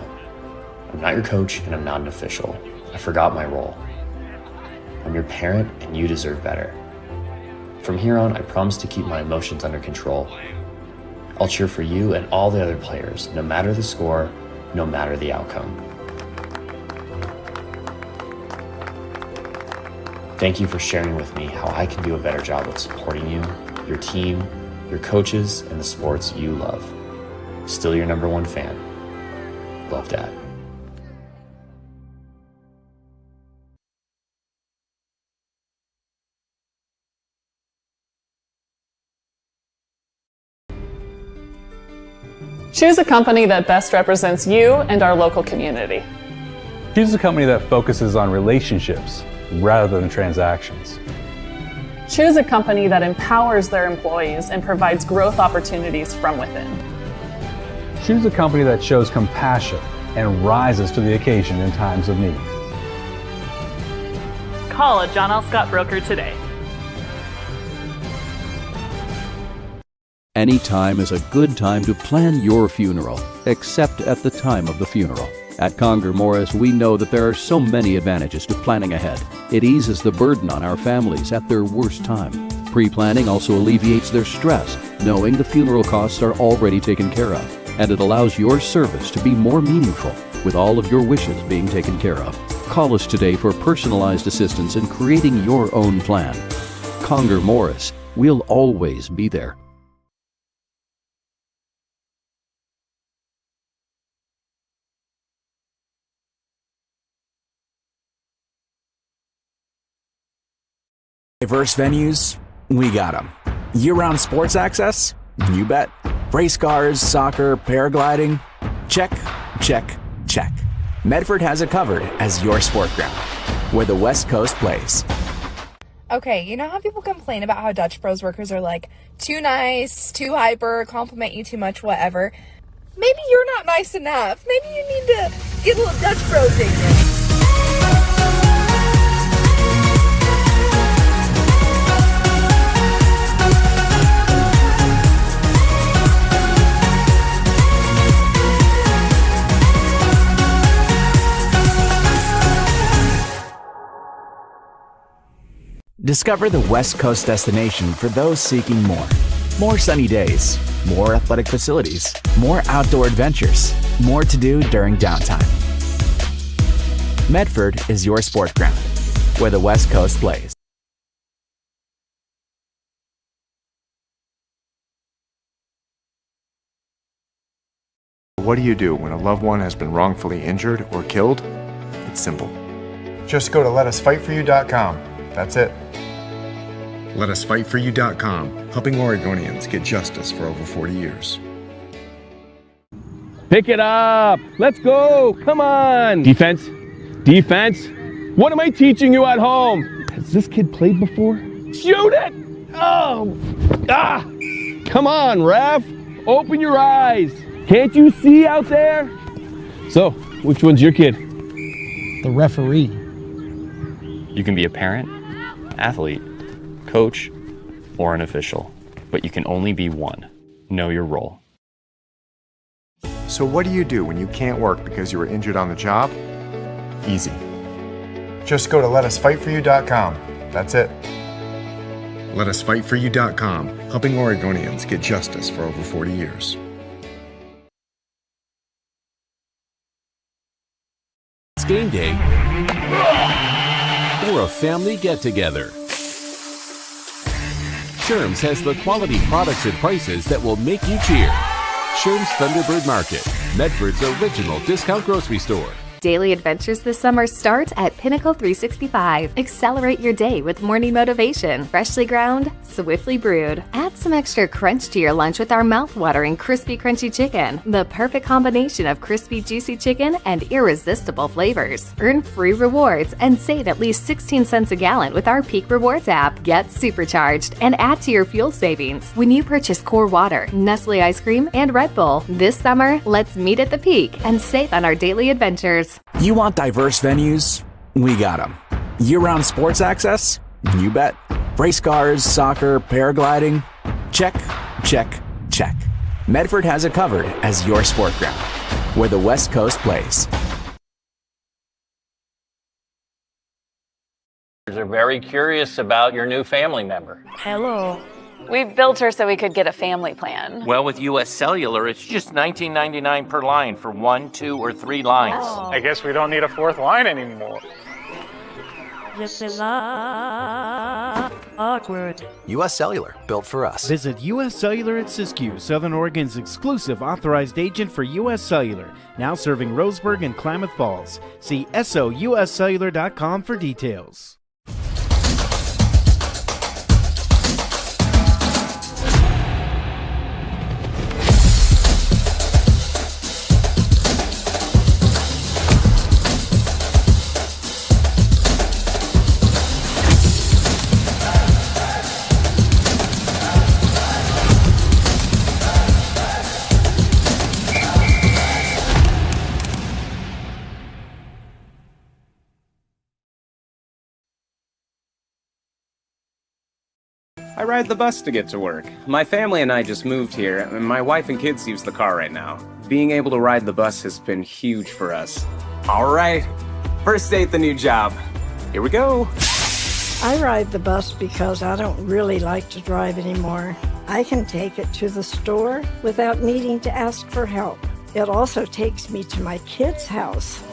I'm not your coach, and I'm not an official. I forgot my role. I'm your parent, and you deserve better. From here on, I promise to keep my emotions under control. I'll cheer for you and all the other players, no matter the score, no matter the outcome. Thank you for sharing with me how I can do a better job of supporting you, your team, your coaches, and the sports you love. Still your #1 fan. Love, Dad. Choose a company that best represents you and our local community. Choose a company that focuses on relationships rather than transactions. Choose a company that empowers their employees and provides growth opportunities from within. choose a company that shows compassion and rises to the occasion in times of need. Call a John L. Scott broker today. Any time is a good time to plan your funeral, except at the time of the funeral. At Conger Morris, we know that there are so many advantages to planning ahead. It eases the burden on our families at their worst time. Pre-planning also alleviates their stress, knowing the funeral costs are already taken care of. And it allows your service to be more meaningful, with all of your wishes being taken care of. Call us today for personalized assistance in creating your own plan. Conger Morris, we'll always be there. Diverse venues, we got them. Year-round sports access? You bet. Race cars, soccer, paragliding? Check, check, check. Medford has it covered as your sport ground, where the West Coast plays. Okay, you know how people complain about how Dutch Bros workers are like too nice, too hyper, compliment you too much, whatever? Maybe you're not nice enough. Maybe you need to get a little Dutch Bros in you. Discover the West Coast destination for those seeking more. More sunny days, more athletic facilities, more outdoor adventures, more to do during downtime. Medford is your sport ground, where the West Coast plays. What do you do when a loved one has been wrongfully injured or killed? It's simple. Just go to letusfightforyou.com. That's it. LetUsFightForYou.com, helping Oregonians get justice for over 40 years. Pick it up. Let's go. Come on. Defense. Defense. What am I teaching you at home? Has this kid played before? Shoot it. Oh. Ah. Come on, ref. Open your eyes. Can't you see out there? So, which one's your kid? The referee. You can be a parent, athlete, coach, or an official, but you can only be one. Know your role. So what do you do when you can't work because you were injured on the job? Easy. Just go to LetUsFightForYou.com. That's it. LetUsFightForYou.com, helping Oregonians get justice for over 40 years. It's game day or a family get-together. Sherm's has the quality products and prices that will make you cheer. Sherm's Thunderbird Market, Medford's original discount grocery store. Daily adventures this summer start at Pinnacle 365. Accelerate your day with morning motivation. Freshly ground, swiftly brewed. Add some extra crunch to your lunch with our mouth-watering crispy crunchy chicken. The perfect combination of crispy juicy chicken and irresistible flavors. Earn free rewards and save at least 16 cents a gallon with our Peak Rewards app. Get supercharged and add to your fuel savings when you purchase Core Water, Nestle ice cream, and Red Bull. This summer, let's meet at the Peak and save on our daily adventures. You want diverse venues? We got them. Year-round sports access? You bet. Race cars, soccer, paragliding? Check, check, check. Medford has it covered as your sport ground, where the West Coast plays. Are very curious about your new family member. Hello. We built her so we could get a family plan. Well, with US Cellular, it's just $19.99 per line for 1, 2, or 3 lines. Oh. I guess we don't need a 4th line anymore. This is awkward. US Cellular, built for us. Visit US Cellular at Siskiyou, Southern Oregon's exclusive authorized agent for US Cellular, now serving Roseburg and Klamath Falls. See SOUScellular.com for details. I ride the bus to get to work. My family and I just moved here, and my wife and kids use the car right now. Being able to ride the bus has been huge for us. All right, first day at the new job. Here we go. I ride the bus because I don't really like to drive anymore. I can take it to the store without needing to ask for help. It also takes me to my kids' house.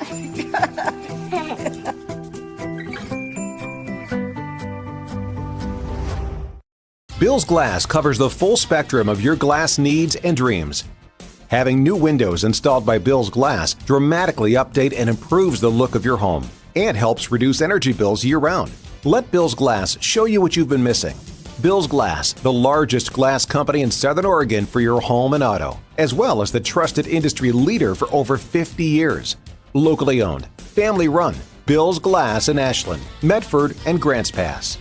Bill's Glass covers the full spectrum of your glass needs and dreams. Having new windows installed by Bill's Glass dramatically update and improves the look of your home and helps reduce energy bills year-round. Let Bill's Glass show you what you've been missing. Bill's Glass, the largest glass company in Southern Oregon for your home and auto, as well as the trusted industry leader for over 50 years. Locally owned, family run, Bill's Glass in Ashland, Medford, and Grants Pass.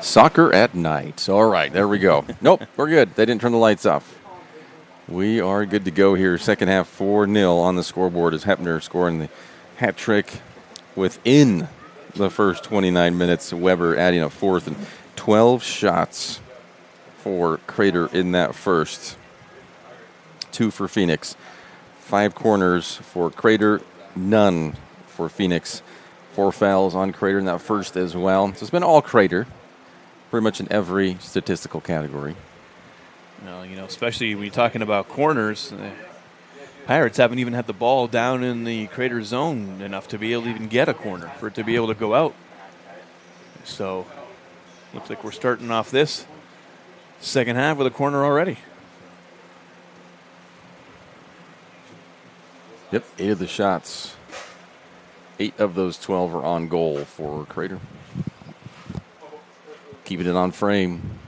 Soccer at night. All right, there we go. Nope, we're good. They didn't turn the lights off. We are good to go here. Second half 4-0 on the scoreboard as Hepner scoring the hat trick within the first 29 minutes. Weber adding a fourth and 12 shots for Crater in that first. 2 for Phoenix. 5 corners for Crater, none for Phoenix. 4 fouls on Crater in that first as well. So it's been all Crater, pretty much in every statistical category. Well, especially when you're talking about corners, the Pirates haven't even had the ball down in the Crater zone enough to be able to even get a corner, for it to be able to go out. So, looks like we're starting off this second half with a corner already. Yep, 8 of the shots. 8 of those 12 are on goal for Crater. Keeping it on frame.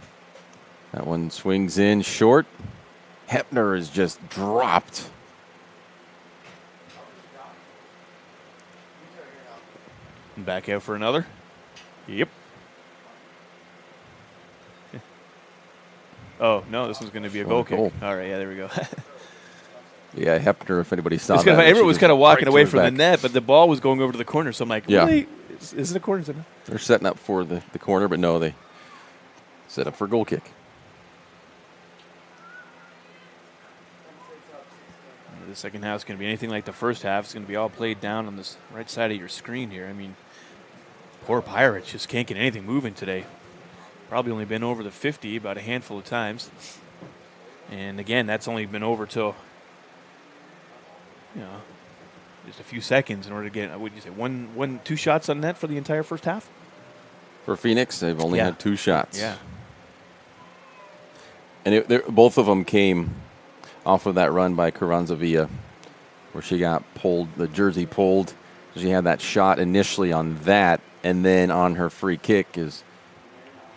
That one swings in short. Hepner is just dropped. Back out for another. Yep. Oh, no, this one's going to be a goal kick. All right, yeah, there we go. Yeah, Hepner, if anybody saw that. Everyone was kind of walking away from the net, but the ball was going over to the corner, so I'm like, wait, is it a corner? They're setting up for the corner, but no, they set up for a goal kick. The second half is going to be anything like the first half. It's going to be all played down on this right side of your screen here. I mean, poor Pirates just can't get anything moving today. Probably only been over the 50 about a handful of times. And again, that's only been over till, just a few seconds in order to get, what would you say, 2 shots on net for the entire first half? For Phoenix, they've only had 2 shots. Yeah. And both of them came off of that run by Carranza-Villa, where she got pulled, the jersey pulled. She had that shot initially on that, and then on her free kick is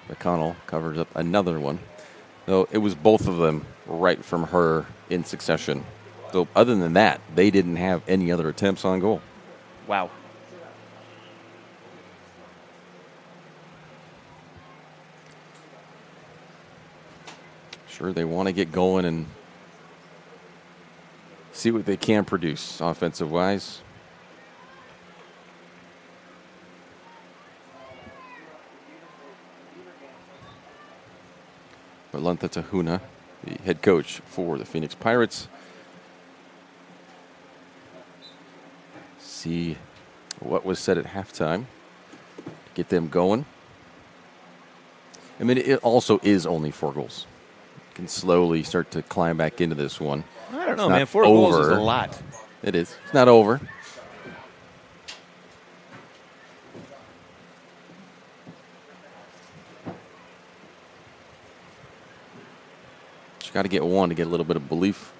McConnell covers up another one. So it was both of them right from her in succession. So other than that, they didn't have any other attempts on goal. Wow. Sure, they want to get going and see what they can produce offensive-wise. Valenta Tahuna, the head coach for the Phoenix Pirates. See what was said at halftime to get them going. I mean, it also is only 4 goals. You can slowly start to climb back into this one. I don't know, man. 4 goals is a lot. It is. It's not over. Just got to get one to get a little bit of belief.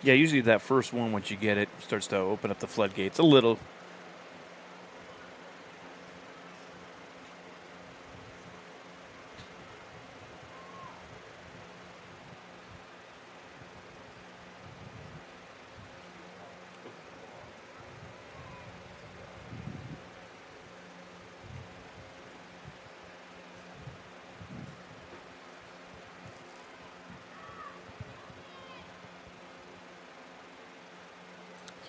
Yeah, usually that first one, once you get it, starts to open up the floodgates a little.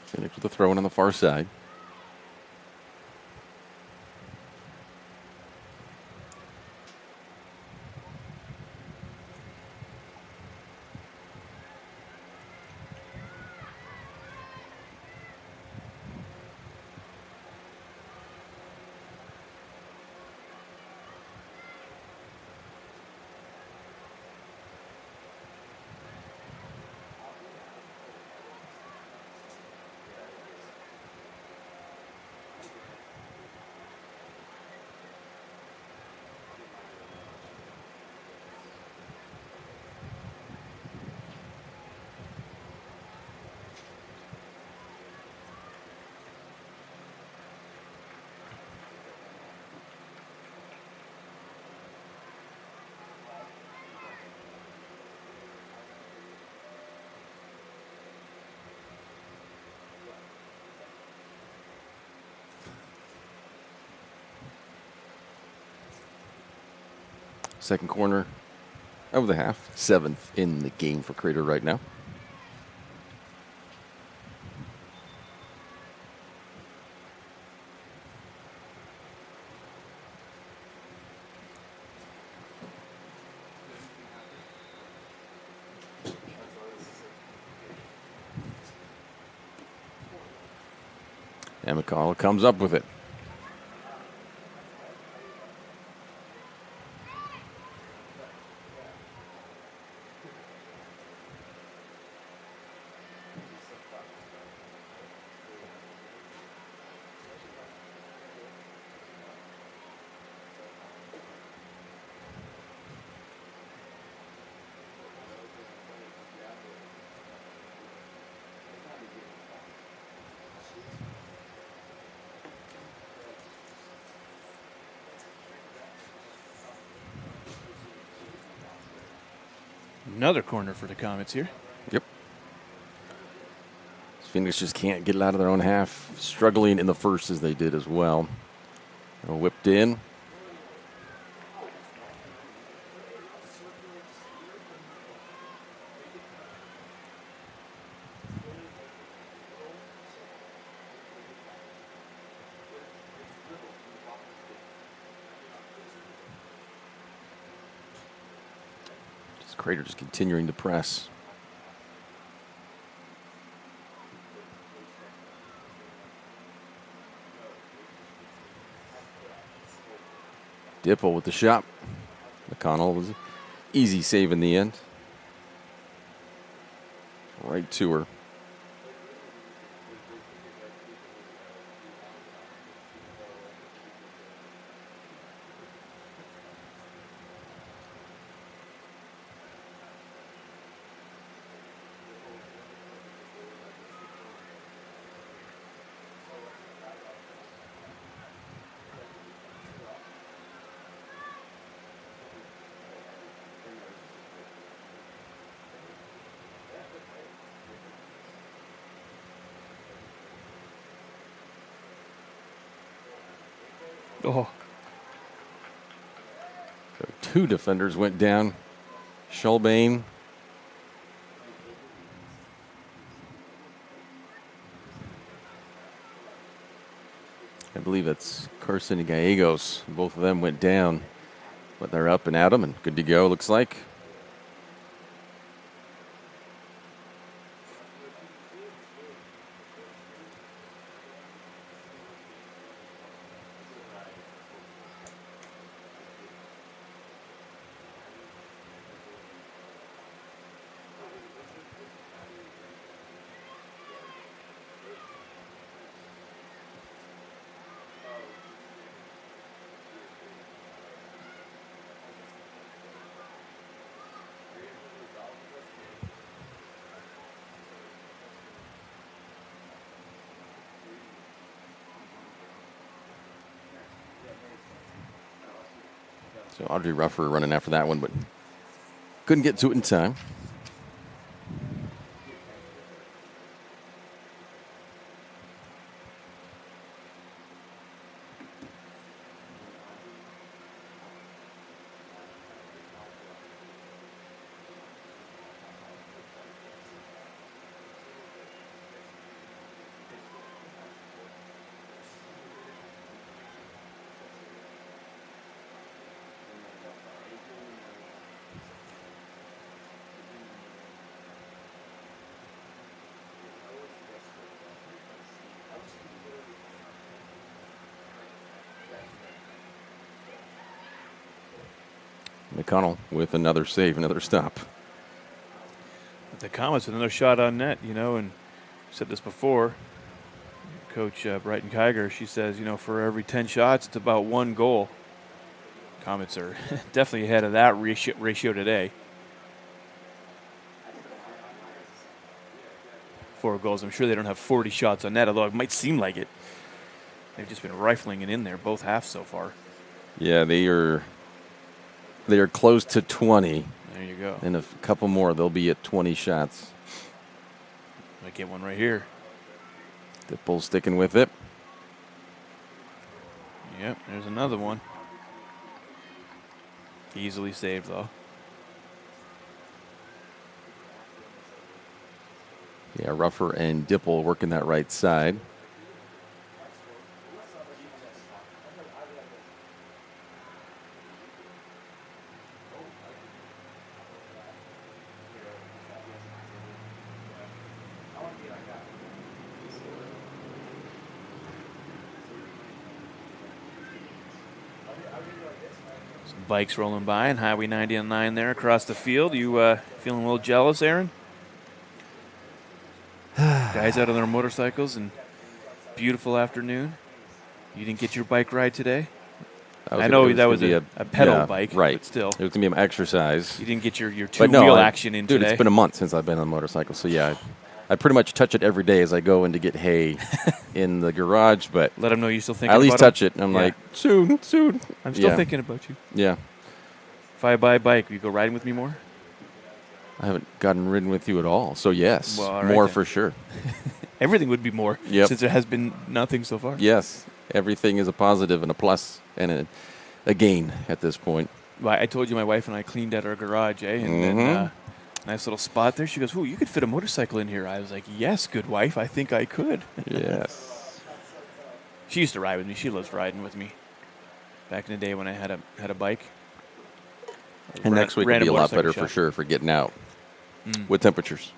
Phoenix with a throw in on the far side. Second corner of the half. 7th in the game for Crater right now. And McConnell comes up with it. Another corner for the Comets here. Yep. Phoenix just can't get it out of their own half. Struggling in the first as they did as well. Whipped in. Crater just continuing to press. Dipple with the shot. McConnell was an easy save in the end. Right to her. Oh. So 2 defenders went down. Schulbane. I believe it's Carson and Gallegos. Both of them went down. But they're up and at them and good to go, looks like. So Audrey Ruffer running after that one, but couldn't get to it in time. McConnell with another save, another stop. The Comets with another shot on net, and I said this before. Coach Brighton Kiger, she says, for every 10 shots, it's about 1 goal. Comets are definitely ahead of that ratio today. 4 goals. I'm sure they don't have 40 shots on net, although it might seem like it. They've just been rifling it in there both halves so far. Yeah, they are close to 20. There you go. In a couple more, they'll be at 20 shots. Might get one right here. Dipple sticking with it. Yep, there's another one. Easily saved, though. Yeah, Ruffer and Dipple working that right side. Bikes rolling by and Highway 99 there across the field. You feeling a little jealous, Aaron? Guys out on their motorcycles and beautiful afternoon. You didn't get your bike ride today? I know that was a pedal bike, right? But still, it was gonna be an exercise. You didn't get your two-wheel action in dude, today. It's been a month since I've been on a motorcycle, so yeah, I pretty much touch it every day as I go in to get hay in the garage. But let them know you still thinking. I at least about touch it, and I'm like, soon. I'm still thinking about you. Yeah. If I buy a bike, will you go riding with me more? I haven't ridden with you at all, so yes, well, more then. for sure. Everything would be more, since there has been nothing so far. Yes, everything is a positive and a plus and a gain at this point. Well, I told you my wife and I cleaned out our garage, And then, nice little spot there. She goes, "Ooh, you could fit a motorcycle in here." I was like, "Yes, good wife, I think I could." Yes. She used to ride with me. She loves riding with me. Back in the day when I had a bike. And next week will be a lot better for sure for getting out with temperatures.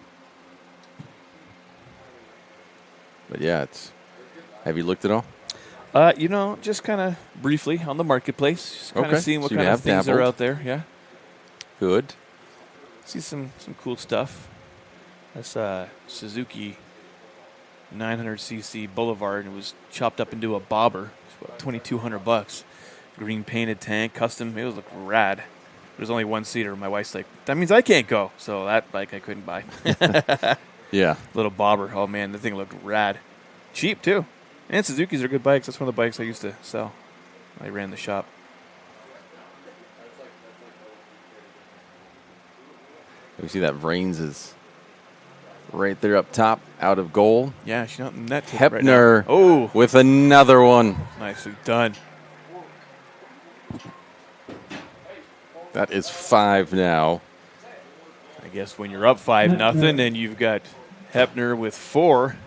But yeah, have you looked at all? Just kind of briefly on the marketplace, just kind of seeing what so kind of things are out there. Yeah. Good. See some cool stuff. That's Suzuki 900cc Boulevard. It was chopped up into a bobber. It's about $2,200. Green painted tank, custom. It was look rad. There's only one seater. My wife's like, that means I can't go. So that bike I couldn't buy. Yeah. Little bobber. Oh man, the thing looked rad. Cheap too. And Suzuki's are good bikes. That's one of the bikes I used to sell. I ran the shop. You see that Vrains is right there up top, out of goal. Yeah, she's not in net. Hepner right with another one. Nicely done. That is 5 now. I guess when you're up 5-0 and you've got Hepner with 4,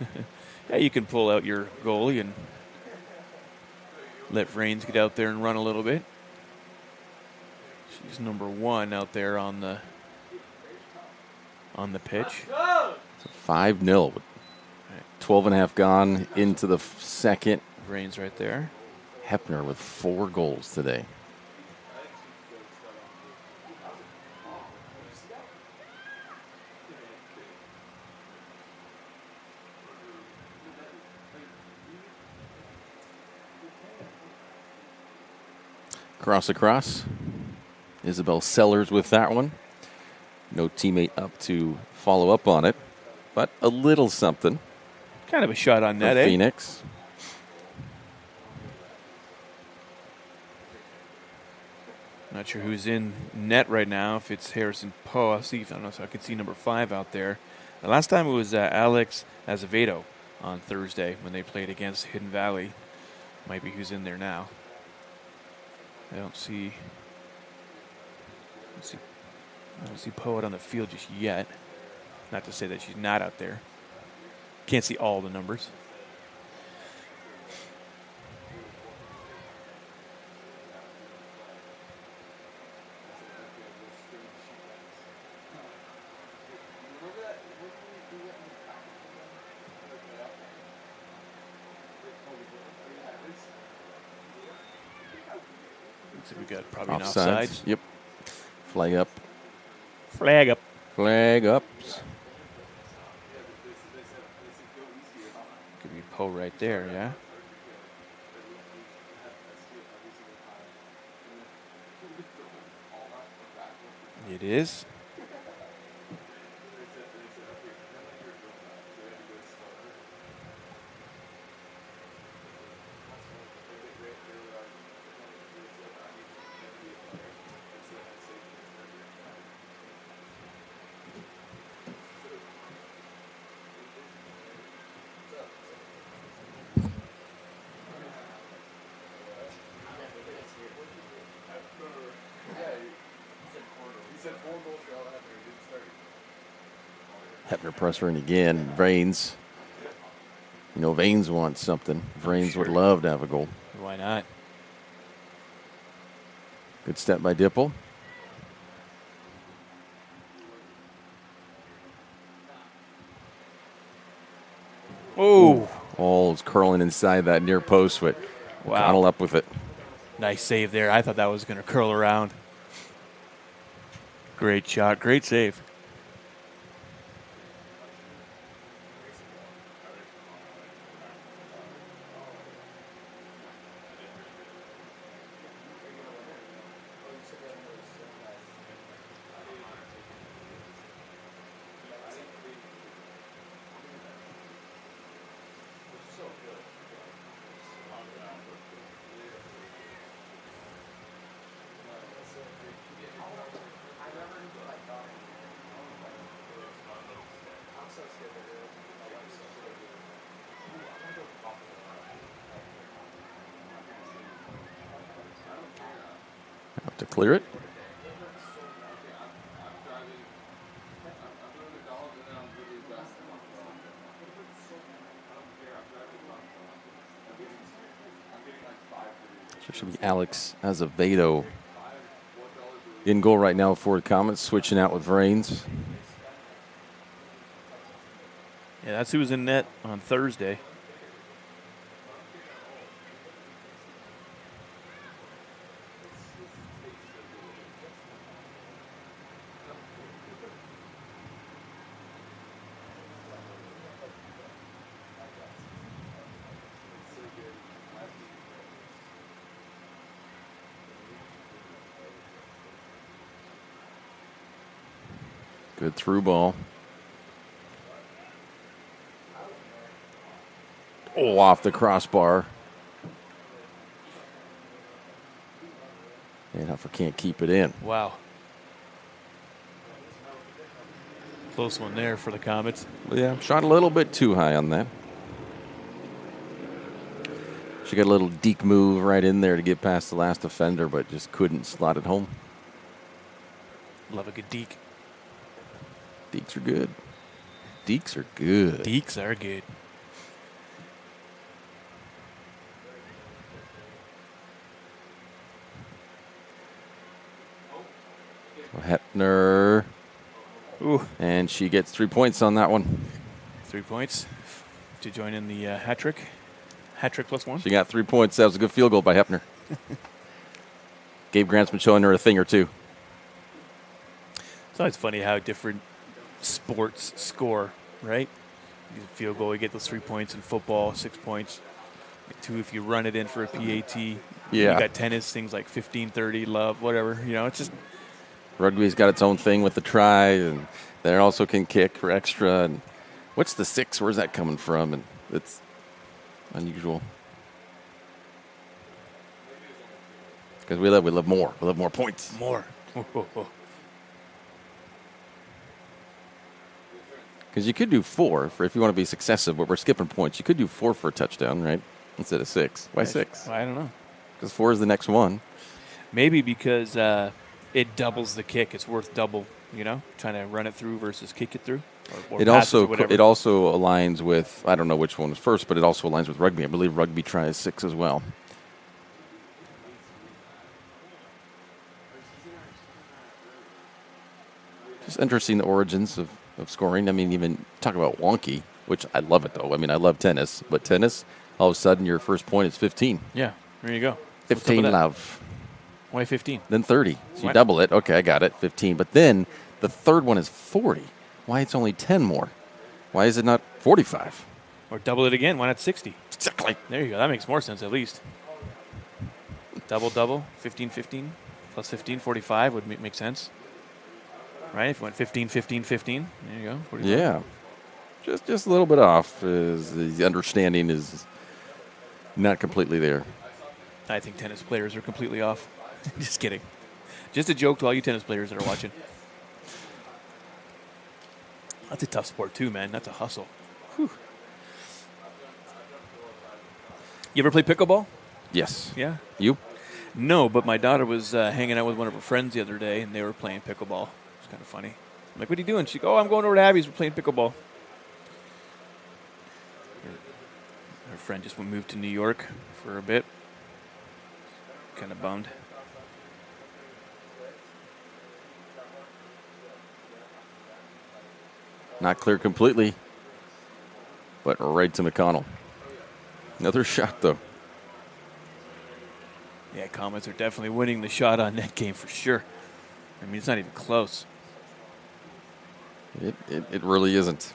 yeah, you can pull out your goalie and let Vrains get out there and run a little bit. She's number 1 out there on the pitch. 5-0. 12.5 gone into the second. Vrains right there. Hepner with 4 goals today. Across. Isabel Sellers with that one. No teammate up to follow up on it, but a little something. Kind of a shot on net, Not sure who's in net right now. If it's Harrison Poe, I don't know if I can see number 5 out there. The last time it was Alex Azevedo on Thursday when they played against Hidden Valley. Might be who's in there now. I don't see Poe out on the field just yet. Not to say that she's not out there. Can't see all the numbers. So we got probably an offsides. Yep. Flag up. Flag up. Flag ups. Could be Poe right there, yeah? It is. Hepner pressing again. Vrains. You know, Vanes wants something. Vrains would love to have a goal. Why not? Good step by Dipple. Oh. All is curling inside that near post, but Connell up with it. Nice save there. I thought that was going to curl around. Great shot. Great save. Have to clear it. So it should be Alex Azevedo in goal right now for the Comets, switching out with Vrains. Yeah, that's who was in net on Thursday. Good through ball. Oh, off the crossbar. And Huffer can't keep it in. Wow. Close one there for the Comets. Yeah, shot a little bit too high on that. She got a little deke move right in there to get past the last defender, but just couldn't slot it home. Love a good deke. Dekes are good. Dekes are good. Dekes are good. Hepner. Ooh. And she gets 3 points on that one. 3 points to join in the hat trick. Hat trick plus one. She got 3 points. That was a good field goal by Hepner. Gabe Grant's been showing her a thing or two. It's always funny how different sports score, right? You get a field goal, you get those 3 points in football, 6 points. 2 if you run it in for a PAT. Yeah. You got tennis, things like 15-30, love, whatever. You know, it's just. Rugby's got its own thing with the try, and they also can kick for extra. And what's the 6? Where's that coming from? And it's unusual. Because we love more. We love more points. More. Because you could do 4 if you want to be successive, but we're skipping points. You could do 4 for a touchdown, right? Instead of 6. Why 6? I don't know. Because 4 is the next one. Maybe because it doubles the kick. It's worth double, trying to run it through versus kick it through. Or It also aligns with, I don't know which one was first, but it also aligns with rugby. I believe rugby tries 6 as well. Just interesting, the origins of scoring. I mean, even talk about wonky, which I love it, though. I mean, I love tennis, but tennis, all of a sudden, your first point is 15. Yeah, there you go. 15 love. Why 15? Then 30. So you double it. Okay, I got it, 15. But then the third one is 40. Why it's only 10 more? Why is it not 45? Or double it again. Why not 60? Exactly. There you go. That makes more sense, at least. Double, 15, 15, plus 15, 45 would make sense. Right? If you went 15, 15, 15, there you go. 45. Yeah. Just a little bit off. The understanding is not completely there. I think tennis players are completely off. Just kidding. Just a joke to all you tennis players that are watching. That's a tough sport, too, man. That's a hustle. Whew. You ever play pickleball? Yes. Yeah? You? No, but my daughter was hanging out with one of her friends the other day, and they were playing pickleball. It's kind of funny. I'm like, what are you doing? She goes, I'm going over to Abby's. We're playing pickleball. Her friend just moved to New York for a bit. Kind of bummed. Not clear completely, but right to McConnell. Another shot, though. Yeah, Comets are definitely winning the shot on net game for sure. I mean, it's not even close. It really isn't.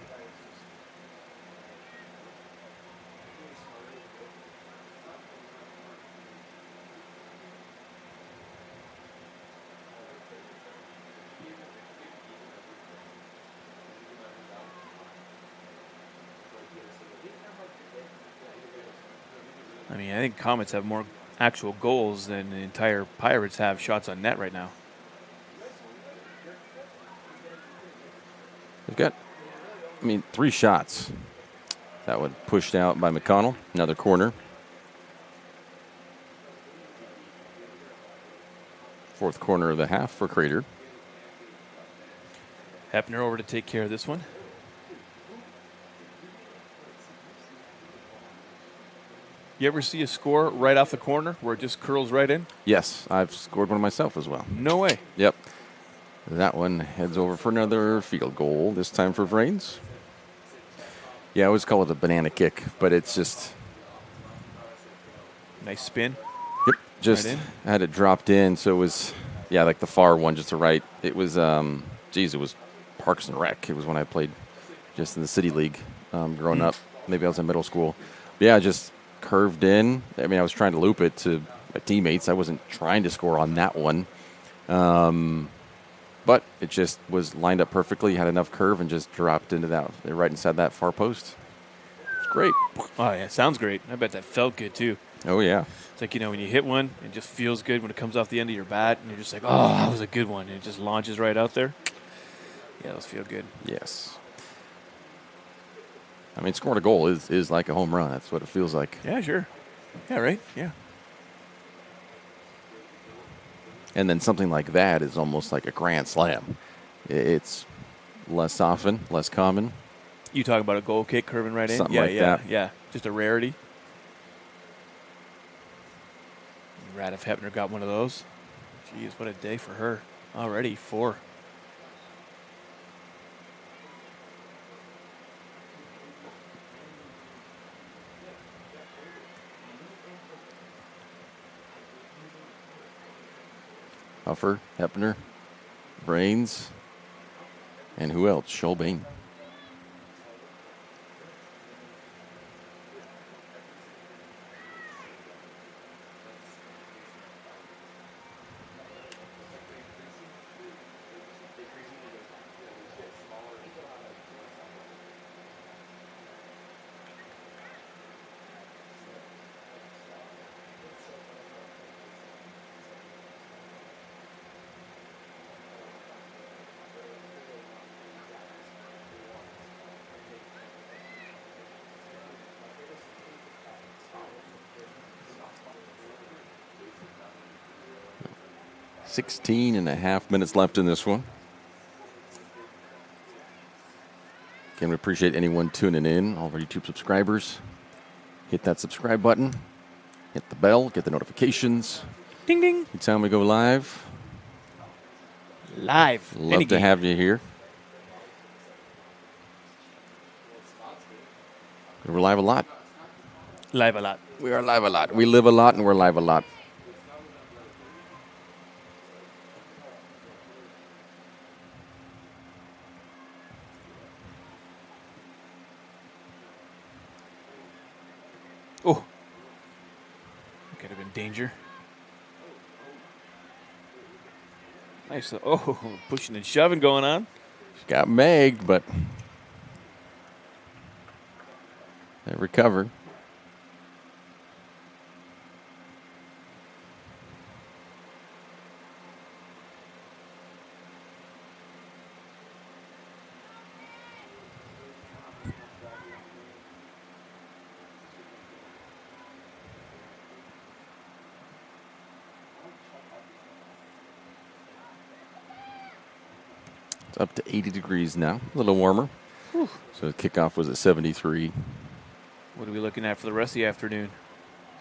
I mean, I think Comets have more actual goals than the entire Pirates have shots on net right now. They've got, 3 shots. That one pushed out by McConnell. Another corner. Fourth corner of the half for Crater. Hepner over to take care of this one. You ever see a score right off the corner where it just curls right in? Yes, I've scored one myself as well. No way. Yep. That one heads over for another field goal, this time for Vrains. Yeah, I always call it a banana kick, but it's just... Nice spin. Yep, just right in. Had it dropped in, so it was, like the far one just to right. It was, it was Parks and Rec. It was when I played just in the City League growing up. Maybe I was in middle school. But yeah, just curved in. I mean, I was trying to loop it to my teammates. I wasn't trying to score on that one. But it just was lined up perfectly, had enough curve, and just dropped into that, right inside that far post. It's great. Oh, yeah, sounds great. I bet that felt good, too. Oh, yeah. It's like, when you hit one, it just feels good when it comes off the end of your bat, and you're just like, oh, that was a good one. And it just launches right out there. Yeah, those feel good. Yes. I mean, scoring a goal is like a home run. That's what it feels like. Yeah, sure. Yeah, right? Yeah. And then something like that is almost like a grand slam. It's less often, less common. You talk about a goal kick curving right in? Something like that. Yeah, just a rarity. Rad if Hepner got one of those. Jeez, what a day for her. Already 4. Huffer, Hepner, Vrains, and who else? Schulbane. 16 and a half minutes left in this one. Again, we appreciate anyone tuning in, all of our YouTube subscribers. Hit that subscribe button, hit the bell, get the notifications. Ding, ding. Each time we go live. Live. Love to have you here. We're live a lot. Live a lot. We are live a lot. We live a lot and we're live a lot. Oh. Could have been danger. Nice. Oh, pushing and shoving going on. Got megged, but they recovered. It's up to 80 degrees now, a little warmer. Whew. So the kickoff was at 73. What are we looking at for the rest of the afternoon?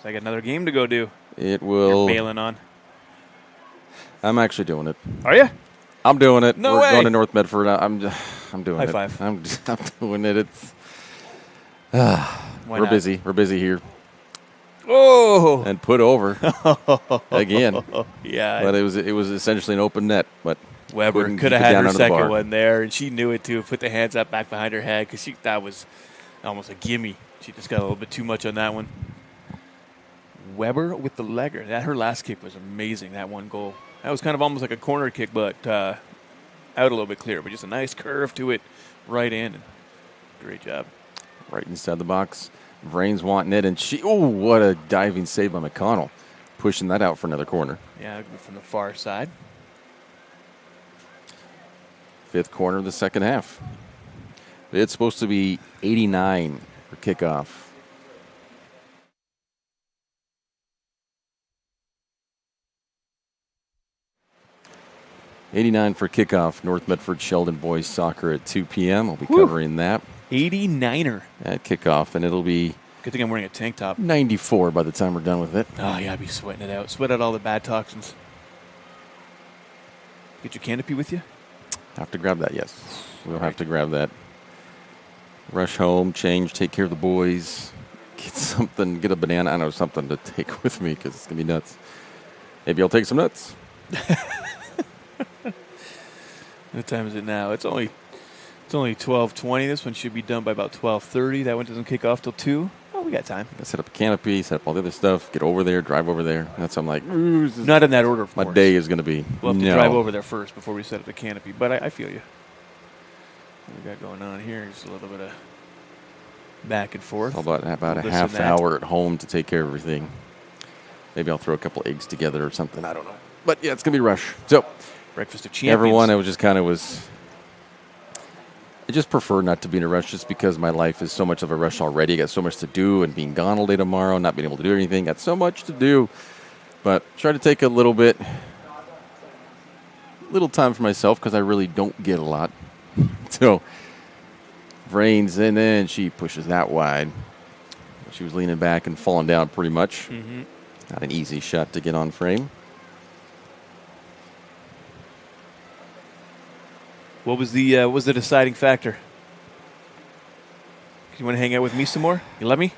So I got another game to go do. It will. You're bailing on. I'm actually doing it. Are you? I'm doing it. No We're way. going to North Medford. I'm doing High it. five. I'm doing it. It's Why we're not? busy. We're busy here. Oh. And put over again. Yeah. But it was essentially an open net. But Weber couldn't could keep have it had down her under the second bar. one there, and she knew it too. Put the hands up back behind her head because that was almost a gimme. She just got a little bit too much on that one. Weber with the legger. Her last kick was amazing. That one goal. That was kind of almost like a corner kick, but out a little bit clear. But just a nice curve to it, right in. Great job. Right inside the box. Vrain's wanting it, and what a diving save by McConnell. Pushing that out for another corner. Yeah, from the far side. Fifth corner of the second half. It's supposed to be 89 for kickoff. $89 for kickoff. North Medford Sheldon boys soccer at 2 p.m. We'll be covering that 89er at kickoff, and it'll be Good thing I'm wearing a tank top. 94 by the time we're done with it. Oh, yeah, I'd be sweating it out. Sweat out all the bad toxins. Get your canopy with you? Have to grab that, yes. We'll have to grab that. Rush home, change, take care of the boys. Get something, get a banana, I don't know, something to take with me because it's going to be nuts. Maybe I'll take some nuts. What time is it now? It's only 12:20. This one should be done by about 12:30. That one doesn't kick off till 2. Oh, we got time. I set up a canopy, set up all the other stuff, get over there, drive over there. That's I'm like, not in that order. Of my course. day is going to be. We'll have to drive over there first before we set up the canopy. But I feel you. What we got going on here is a little bit of back and forth. How about a This half and that. hour at home to take care of everything? Maybe I'll throw a couple eggs together or something. I don't know. But yeah, it's going to be rush. So, breakfast of champions. Everyone, I just prefer not to be in a rush just because my life is so much of a rush already. I got so much to do and being gone all day tomorrow, not being able to do anything. Got so much to do. But try to take a little time for myself because I really don't get a lot. So, Vrains, and then she pushes that wide. She was leaning back and falling down pretty much. Mm-hmm. Not an easy shot to get on frame. What was the deciding factor? You want to hang out with me some more? You let me?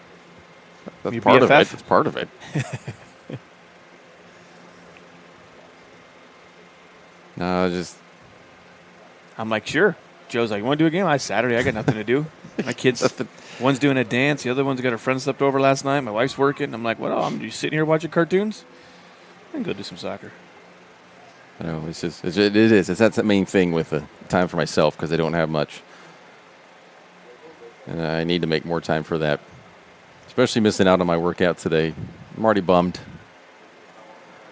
That's Your part of BFF? it. It's part of it. No, just. I'm like, sure. Joe's like, you want to do a game? Saturday, I got nothing to do. My kids, one's doing a dance. The other one's got her friend slept over last night. My wife's working. I'm like, what? I'm just sitting here watching cartoons? I can go do some soccer. I know, it is. That's the main thing with the time for myself because I don't have much. And I need to make more time for that. Especially missing out on my workout today. I'm already bummed.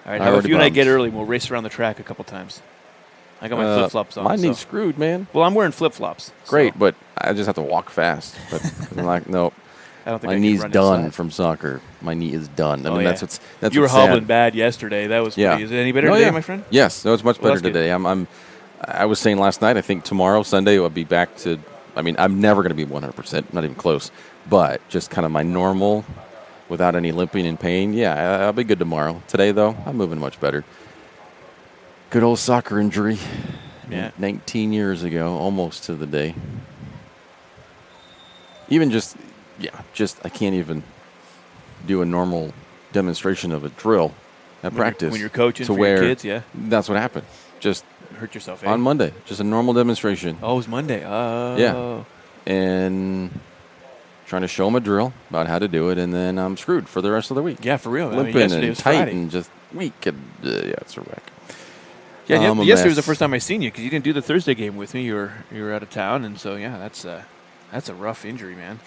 All right, how about if you and I get early and we'll race around the track a couple times? I got my flip-flops on. Mine needs screwed, man. Well, I'm wearing flip-flops. Great, but I just have to walk fast. But I'm like, no. I don't think my I can knee's run done inside. from soccer. My knee is done. I mean, yeah. that's you were what's sad. hobbling bad yesterday. That was pretty. Is it any better today, my friend? Yes, no, it's much Well, better that's good. today. I was saying last night, I think tomorrow, Sunday, I'll be back to, I mean, I'm never going to be 100%, not even close, but just kind of my normal, without any limping and pain. Yeah, I'll be good tomorrow. Today, though, I'm moving much better. Good old soccer injury. Yeah. 19 years ago, almost to the day. Even just I can't even do a normal demonstration of a drill at practice. when you're coaching to for where your kids, yeah. That's what happened. Just hurt yourself, on Monday. Just a normal demonstration. Oh, it was Monday. Oh. Yeah. And trying to show them a drill about how to do it, and then I'm screwed for the rest of the week. Yeah, for real. I mean, Limping yesterday and was tight Friday. and just weak. And, it's a wreck. Yeah, I'm a yesterday was the mess. first time I seen you because you didn't do the Thursday game with me. You were out of town, and so yeah, that's a rough injury, man.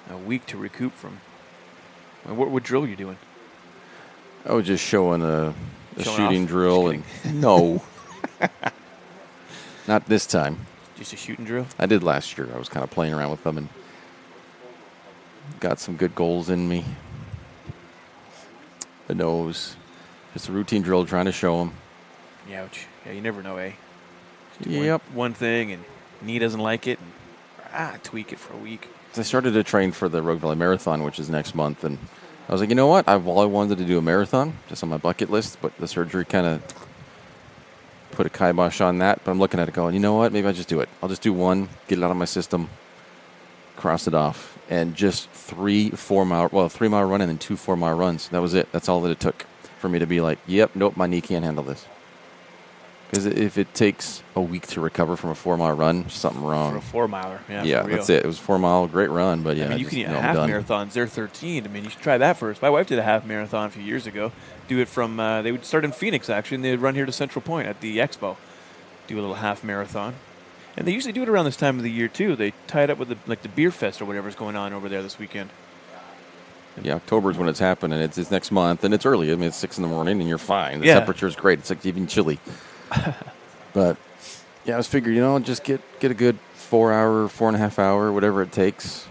A week to recoup from. What drill are you doing? I was just showing a Showing shooting off? drill, and no, not this time. Just a shooting drill? I did last year. I was kind of playing around with them and got some good goals in me. But no, it was just a routine drill trying to show them. Ouch. Yeah, you never know, eh? Just do Yep. One thing, and knee doesn't like it, and tweak it for a week. So I started to train for the Rogue Valley Marathon, which is next month, and I was like, you know what? I've always wanted to do a marathon, just on my bucket list, but the surgery kind of put a kibosh on that. But I'm looking at it going, you know what? Maybe I'll just do it. I'll just do one, get it out of my system, cross it off, and just 3 4-mile run and then 2 4-mile runs. That was it. That's all that it took for me to be like, yep, nope, my knee can't handle this. Because if it takes a week to recover from a 4-mile run, something wrong. For a 4-miler, yeah. Yeah, for real. that's it. It was 4-mile, great run, but yeah, I mean, you just, can do I'm half done. marathons. They're 13. I mean, you should try that first. My wife did a half marathon a few years ago. Do it from, they would start in Phoenix, actually, and they'd run here to Central Point at the Expo. Do a little half marathon. And they usually do it around this time of the year, too. They tie it up with the Beer Fest or whatever's going on over there this weekend. Yeah, October is when it's happening. It's next month, and it's early. I mean, it's 6 in the morning, and you're fine. The Yeah. temperature's great. It's like even chilly. But, yeah, I was figuring, just get a good 4-hour, 4.5 hour, whatever it takes.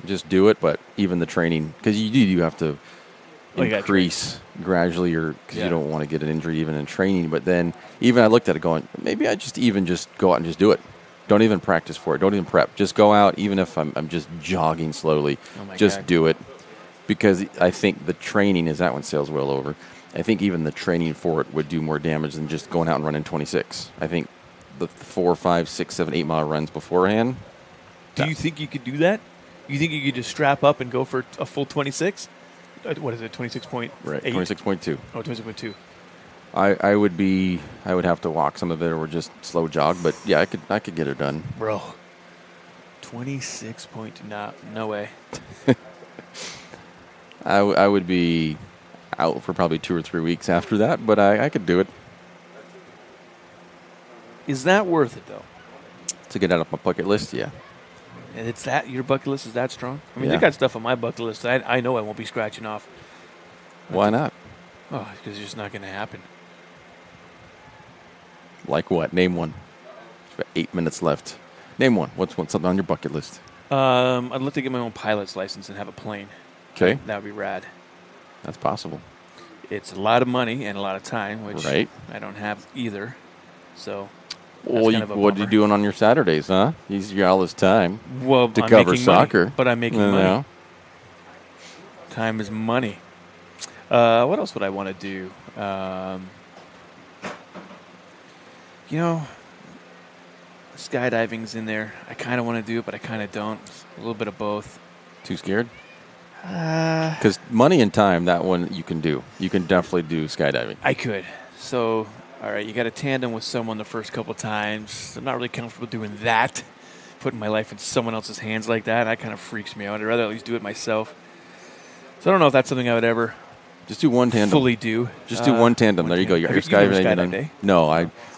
Just do it, but even the training, because you have to Oh, you gotta increase gradually, because Yeah. you don't want to get an injury even in training. But then even I looked at it going, maybe I just go out and just do it. Don't even practice for it. Don't even prep. Just go out, even if I'm just jogging slowly. Oh my Just God. do it. Because I think the training is that one sails well over. I think even the training for it would do more damage than just going out and running 26. I think the 4, 5, 6, 7, 8 mile runs beforehand. Do you think you could do that? You think you could just strap up and go for a full 26? What is it, 26.8? Right, 26.2. Oh, 26.2. I would have to walk some of it or just slow jog, but yeah, I could get it done. Bro, 26 point, no way. I would be out for probably 2 or 3 weeks after that, but I could do it. Is that worth it, though? To get out of my bucket list, yeah. And it's that, your bucket list is that strong? I mean, Yeah. they got stuff on my bucket list I know I won't be scratching off. Why not? Oh, because it's just not going to happen. Like what? Name one. We've got 8 minutes left. Name one. What's something on your bucket list? I'd love to get my own pilot's license and have a plane. Okay. That would be rad. That's possible. It's a lot of money and a lot of time, which Right. I don't have either. So, Well, that's kind of a what are you bummer. doing on your Saturdays, huh? He's got all his time Well, to I'm cover making money, soccer. but I'm making You money. know? Time is money. What else would I want to do? Skydiving's in there. I kind of want to do it, but I kind of don't. A little bit of both. Too scared? Because money and time, that one you can do. You can definitely do skydiving. I could. So, all right, you got a tandem with someone the first couple times. I'm not really comfortable doing that. Putting my life in someone else's hands like that, that kind of freaks me out. I'd rather at least do it myself. So I don't know if that's something I would ever Just do one tandem. fully do. Just do one tandem. There you go. You're Have you never skydiving. skydived, eh? No,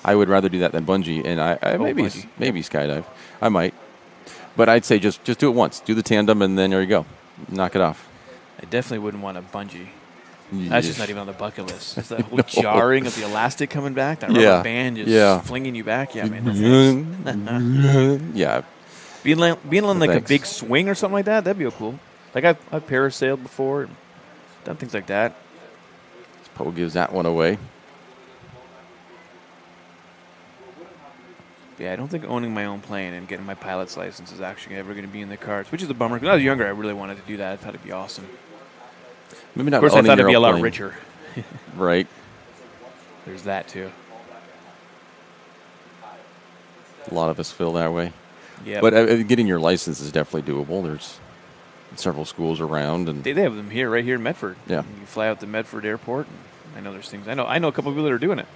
I would rather do that than bungee, and I maybe bungee. maybe skydive. I might, but I'd say just do it once. Do the tandem, and then there you go. Knock it off. I definitely wouldn't want a bungee. You That's just- just not even on the bucket list. It's that whole No. jarring of the elastic coming back, that Yeah. rubber band just Yeah. flinging you back. Yeah, man. No thanks. Yeah. Being on like Thanks. a big swing or something like that, that'd be cool. Like I've parasailed before and done things like that. Poe gives that one away. Yeah, I don't think owning my own plane and getting my pilot's license is actually ever going to be in the cards, which is a bummer. When I was younger, I really wanted to do that. I thought it'd be awesome. Maybe not. Of course, I owning thought it'd your be a own lot plane. richer. Right. There's that too. A lot of us feel that way. Yeah. But getting your license is definitely doable. There's several schools around, and They have them here, right here in Medford. Yeah. You fly out to Medford Airport. And I know there's things. I know a couple of people that are doing it.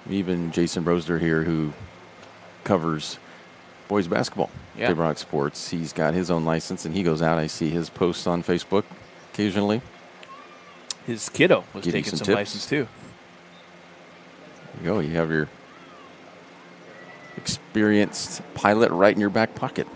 even Jason Rosder here, who covers boys basketball, Yeah. Faber Rock Sports. He's got his own license, and he goes out. I see his posts on Facebook occasionally. His kiddo was Give you taking some tips. license too. There you go. You have your experienced pilot right in your back pocket.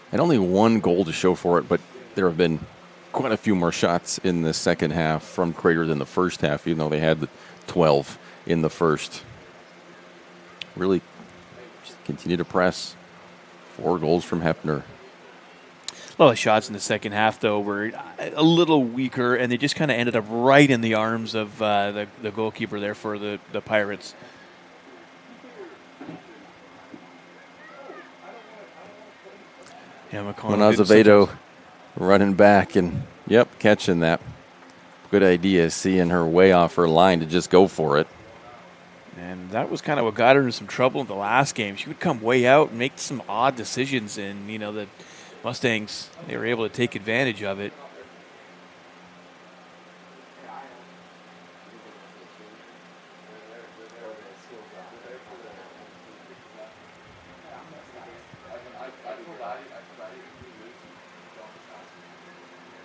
And only one goal to show for it, but there have been quite a few more shots in the second half from Crater than the first half, even though they had the 12 in the first. Really just continue to press. 4 goals from Hepner. A lot of shots in the second half, though, were a little weaker, and they just kind of ended up right in the arms of the goalkeeper there for the Pirates. Yeah, McConnell did Azevedo running back and, catching that. Good idea, seeing her way off her line to just go for it. And that was kind of what got her into some trouble in the last game. She would come way out and make some odd decisions, and, the Mustangs, they were able to take advantage of it.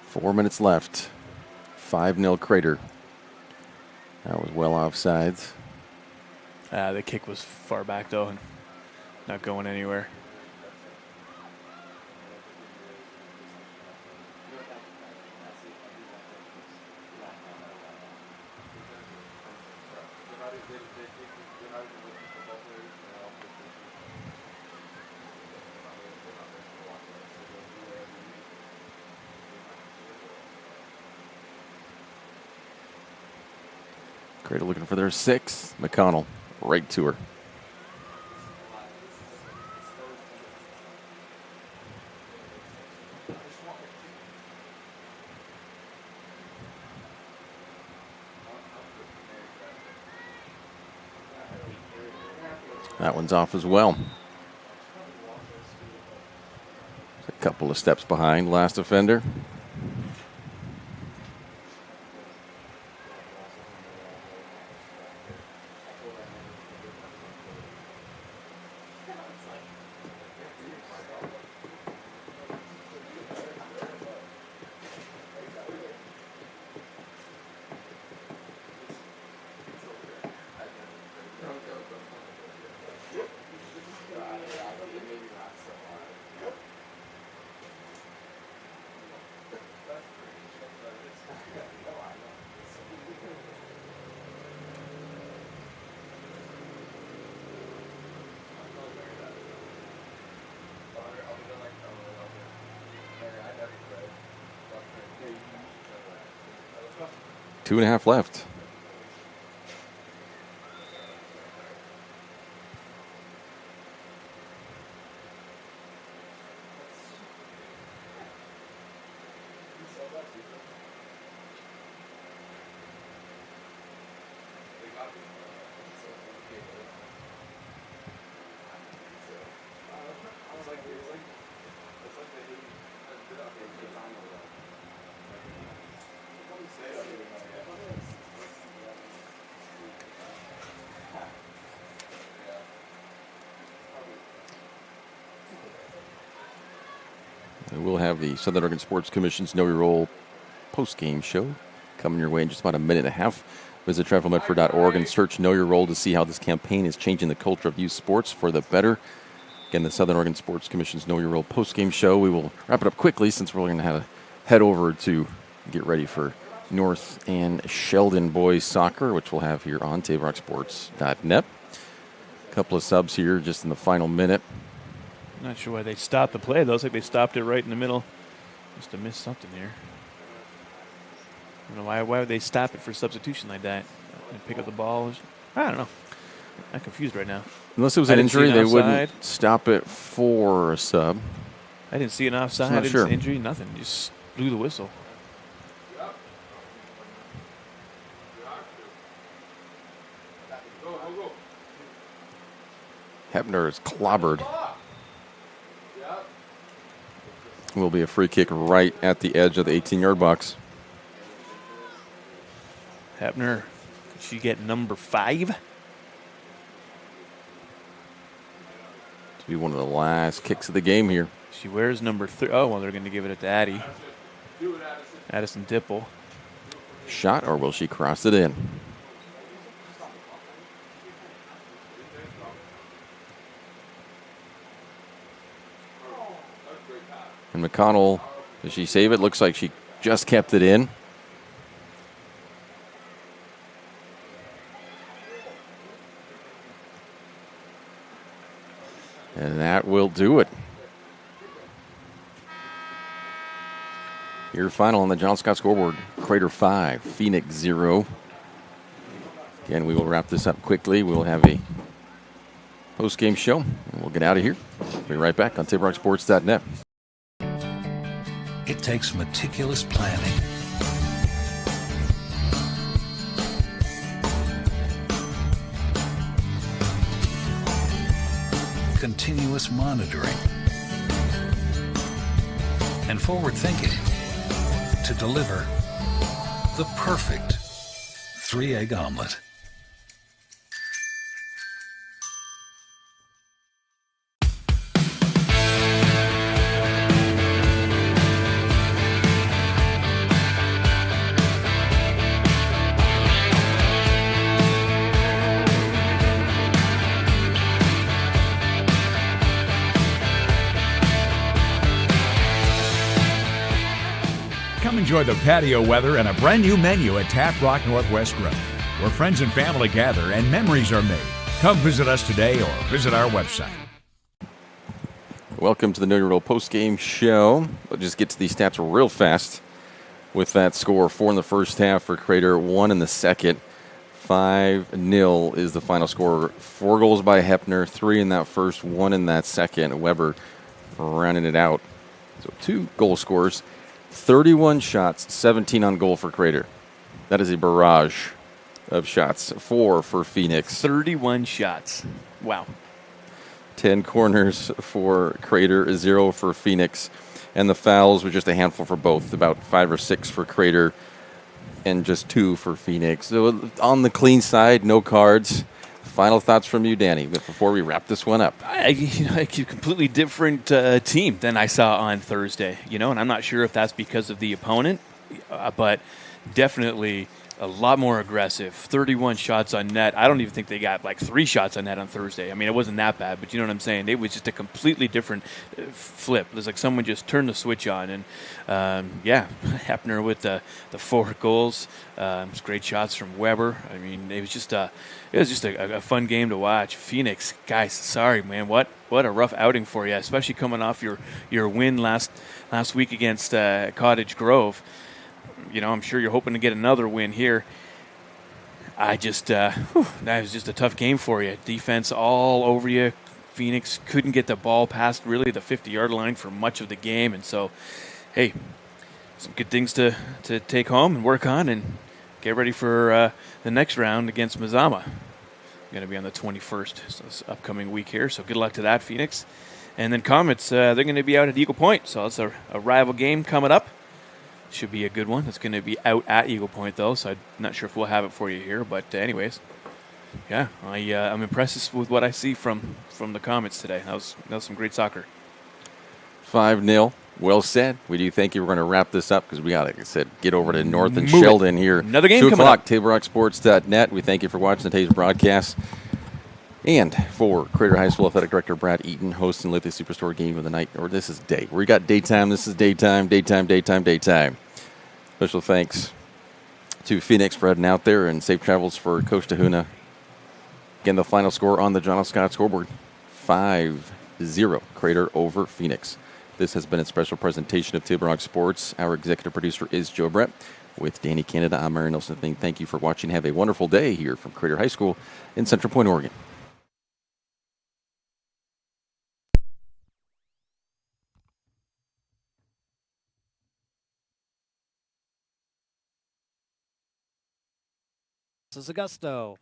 Four minutes left. 5-0 Crater. That was well offsides. The kick was far back, though, and not going anywhere. Crater looking for their 6th. McConnell right to her. That one's off as well. A couple of steps behind last offender. Two and a half left. And we'll have the Southern Oregon Sports Commission's Know Your Role post-game show coming your way in just about a minute and a half. Visit travelmedford.org and search Know Your Role to see how this campaign is changing the culture of youth sports for the better. Again, the Southern Oregon Sports Commission's Know Your Role post-game show. We will wrap it up quickly since we're going to have to head over to get ready for North and Sheldon boys soccer, which we'll have here on TabeRockSports.net. A couple of subs here just in the final minute. Not sure why they stopped the play, though. It's like they stopped it right in the middle. Must have missed something here. I don't know why would they stop it for substitution like that? And pick up the ball? I don't know. I'm confused right now. Unless it was an injury, they wouldn't stop it for a sub. I didn't see an offside. I didn't see an injury, nothing. Just blew the whistle. Hepner is clobbered. Will be a free kick right at the edge of the 18-yard box. Hepner, could she get number 5? To be one of the last kicks of the game here. She wears number 3. Oh, well, they're going to give it to Addie. Addison Dipple. Shot, or will she cross it in? And McConnell, does she save it? Looks like she just kept it in. And that will do it. Your final on the John Scott scoreboard. Crater 5, Phoenix 0. Again, we will wrap this up quickly. We'll have a post-game show, and we'll get out of here. We'll be right back on TabeRockSports.net. It takes meticulous planning, continuous monitoring, and forward thinking to deliver the perfect 3-egg omelet. Enjoy the patio weather and a brand new menu at Tap Rock Northwest Grill, where friends and family gather and memories are made. Come visit us today or visit our website. Welcome to the Know Your Role post-game show. We'll just get to these stats real fast with that score. 4 in the first half for Crater, 1 in the second. 5-0 is the final score. 4 goals by Hepner, 3 in that first, 1 in that second. Weber rounding it out. So 2 goal scorers. 31 shots, 17 on goal for Crater. That is a barrage of shots. 4 for Phoenix. 31 shots. Wow. 10 corners for Crater, 0 for Phoenix. And the fouls were just a handful for both, about 5 or 6 for Crater and just 2 for Phoenix. So on the clean side, no cards. Final thoughts from you, Danny, before we wrap this one up. A completely different team than I saw on Thursday, and I'm not sure if that's because of the opponent, but definitely a lot more aggressive. 31 shots on net. I don't even think they got like 3 shots on net on Thursday. I mean, it wasn't that bad, but you know what I'm saying? It was just a completely different flip. It was like someone just turned the switch on. And, Hepner with the 4 goals. Great shots from Weber. I mean, it was just a fun game to watch. Phoenix, guys, sorry, man. What a rough outing for you, especially coming off your win last week against Cottage Grove. I'm sure you're hoping to get another win here. That was just a tough game for you. Defense all over you. Phoenix couldn't get the ball past really the 50-yard line for much of the game. And so, hey, some good things to take home and work on and get ready for the next round against Mazama. Going to be on the 21st, so this upcoming week here. So good luck to that, Phoenix. And then Comets, they're going to be out at Eagle Point. So it's a rival game coming up. Should be a good one. It's going to be out at Eagle Point, though, so I'm not sure if we'll have it for you here. But anyways, yeah, I'm impressed with what I see from the Comets today. That was some great soccer. 5-0 Well said. We do thank you. We're going to wrap this up because we got, like I said, get over to North and Move it. Sheldon here. Another game 2 coming o'clock, up. TableRockSports.net. We thank you for watching today's broadcast. And for Crater High School Athletic Director Brad Eaton, hosting Lithia Superstore Game of the Night, or this is day. We got daytime, this is daytime. Special thanks to Phoenix for heading out there, and safe travels for Coach Tahuna. Again, the final score on the John F. Scott scoreboard, 5-0, Crater over Phoenix. This has been a special presentation of Table Rock Sports. Our executive producer is Joe Brett. With Danny Canada, I'm Mary Nelson. Thank you for watching. Have a wonderful day here from Crater High School in Central Point, Oregon. This is Augusto.